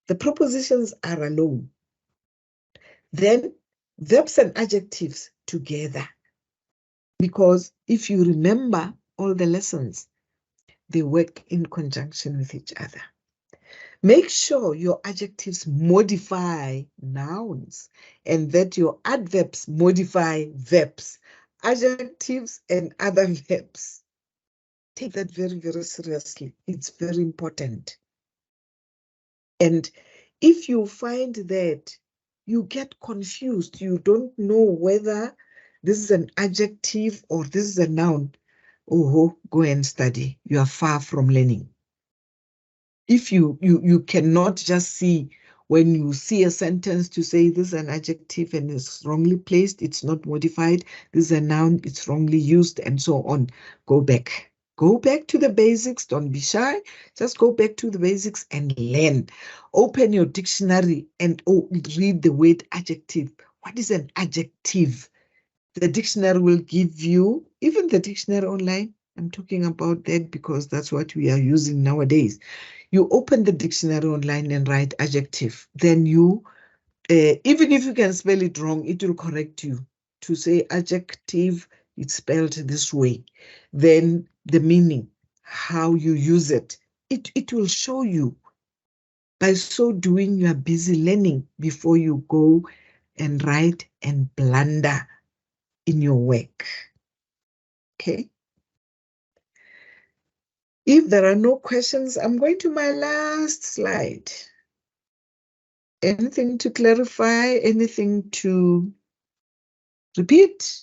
the prepositions are alone. Then verbs and adjectives together. Because if you remember all the lessons, they work in conjunction with each other. Make sure your adjectives modify nouns and that your adverbs modify verbs, adjectives and other verbs. Take that very, very seriously. It's very important. And if you find that you get confused, you don't know whether this is an adjective or this is a noun, go and study. You are far from learning. If you cannot just see when you see a sentence to say this is an adjective and it's wrongly placed, it's not modified, this is a noun, it's wrongly used, and so on, go back. Go back to the basics. Don't be shy. Just go back to the basics and learn. Open your dictionary and read the word adjective. What is an adjective? The dictionary will give you, even the dictionary online, I'm talking about that because that's what we are using nowadays. You open the dictionary online and write adjective. Then you, even if you can spell it wrong, it will correct you to say adjective, it's spelled this way. Then the meaning, how you use it, it will show you. By so doing, you are busy learning before you go and write and blunder in your work. Okay. If there are no questions, I'm going to my last slide. Anything to clarify? Anything to repeat?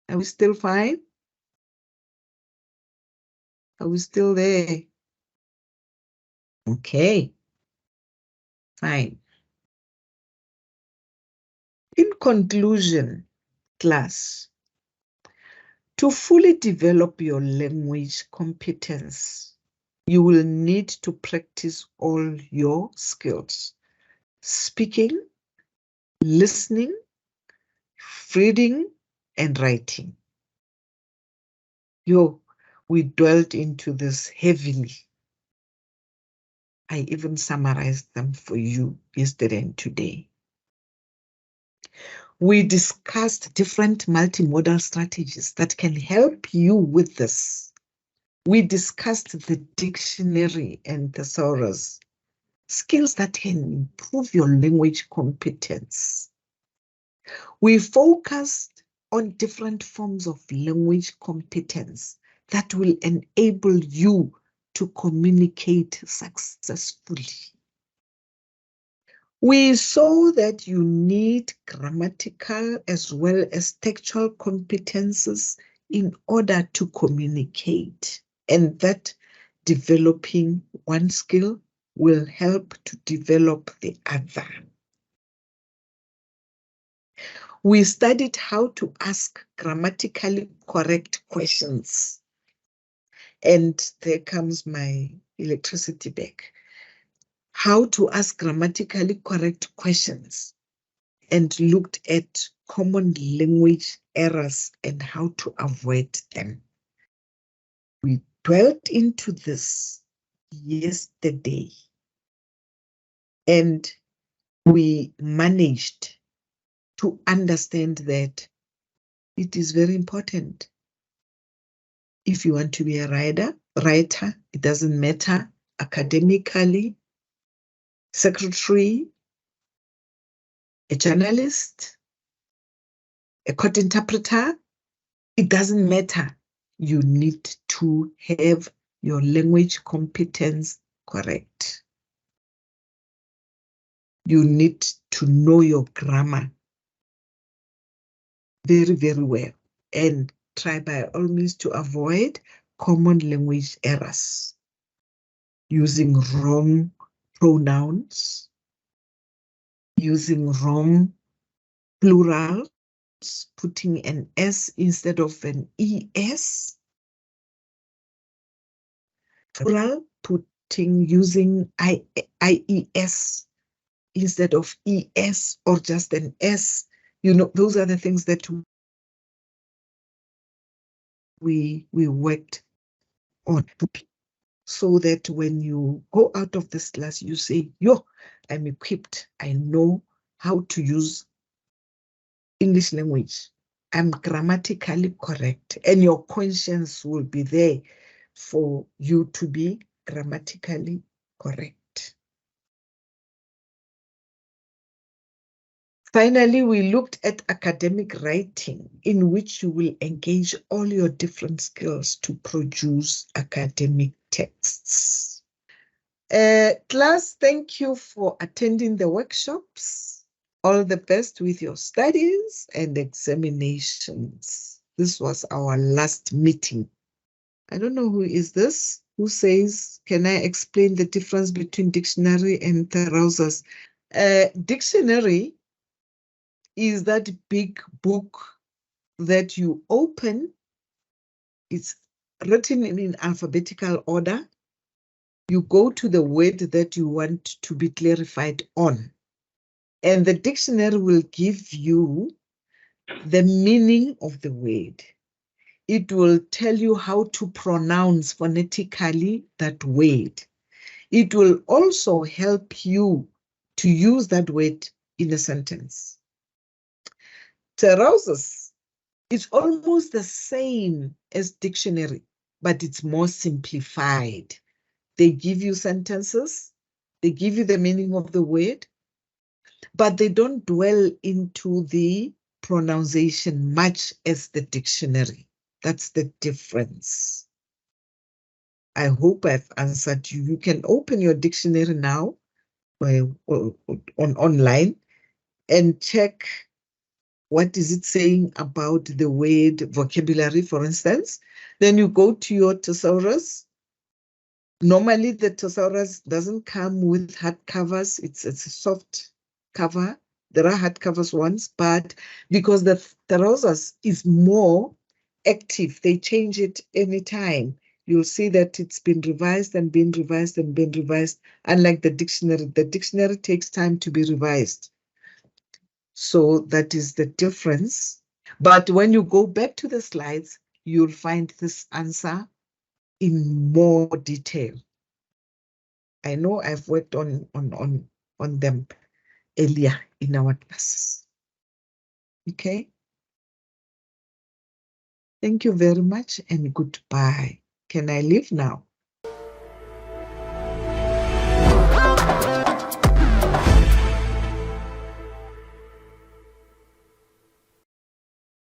Are we still fine? Are we still there? Okay. Fine. In conclusion, class, to fully develop your language competence, you will need to practice all your skills: speaking, listening, reading, and writing. We dwelled into this heavily. I even summarized them for you yesterday and today. We discussed different multimodal strategies that can help you with this. We discussed the dictionary and thesaurus, skills that can improve your language competence. We focused on different forms of language competence that will enable you to communicate successfully. We saw that you need grammatical as well as textual competences in order to communicate, and that developing one skill will help to develop the other. We studied how to ask grammatically correct questions. And there comes my electricity back. How to ask grammatically correct questions, and looked at common language errors and how to avoid them. We dwelt into this yesterday, and we managed to understand that it is very important. If you want to be a writer, it doesn't matter, academically, secretary, a journalist, a court interpreter, it doesn't matter. You need to have your language competence correct. You need to know your grammar very, very well, and try by all means to avoid common language errors, using wrong pronouns, using wrong plurals, putting an S instead of an ES, plural, using IES instead of ES or just an S. Those are the things that we worked on, so that when you go out of this class, you say, yo, I'm equipped. I know how to use English language. I'm grammatically correct. And your conscience will be there for you to be grammatically correct. Finally, we looked at academic writing, in which you will engage all your different skills to produce academic texts. Class, thank you for attending the workshops. All the best with your studies and examinations. This was our last meeting. I don't know who is this, who says, can I explain the difference between dictionary and thesaurus? Dictionary is that big book that you open. It's written in alphabetical order. You go to the word that you want to be clarified on, and the dictionary will give you the meaning of the word. It will tell you how to pronounce phonetically that word. It will also help you to use that word in a sentence. Thesaurus is almost the same as dictionary, but it's more simplified. They give you sentences, they give you the meaning of the word, but they don't dwell into the pronunciation much as the dictionary. That's the difference. I hope I've answered you. You can open your dictionary now online and check what is it saying about the word vocabulary, for instance. Then you go to your thesaurus. Normally, the thesaurus doesn't come with hard covers. It's a soft cover. There are hardcovers ones, but because the thesaurus is more active, they change it anytime. You'll see that it's been revised and been revised and been revised. Unlike the dictionary takes time to be revised. So that is the difference. But when you go back to the slides, you'll find this answer in more detail. I know I've worked on them earlier in our classes. Okay. Thank you very much and goodbye. Can I leave now?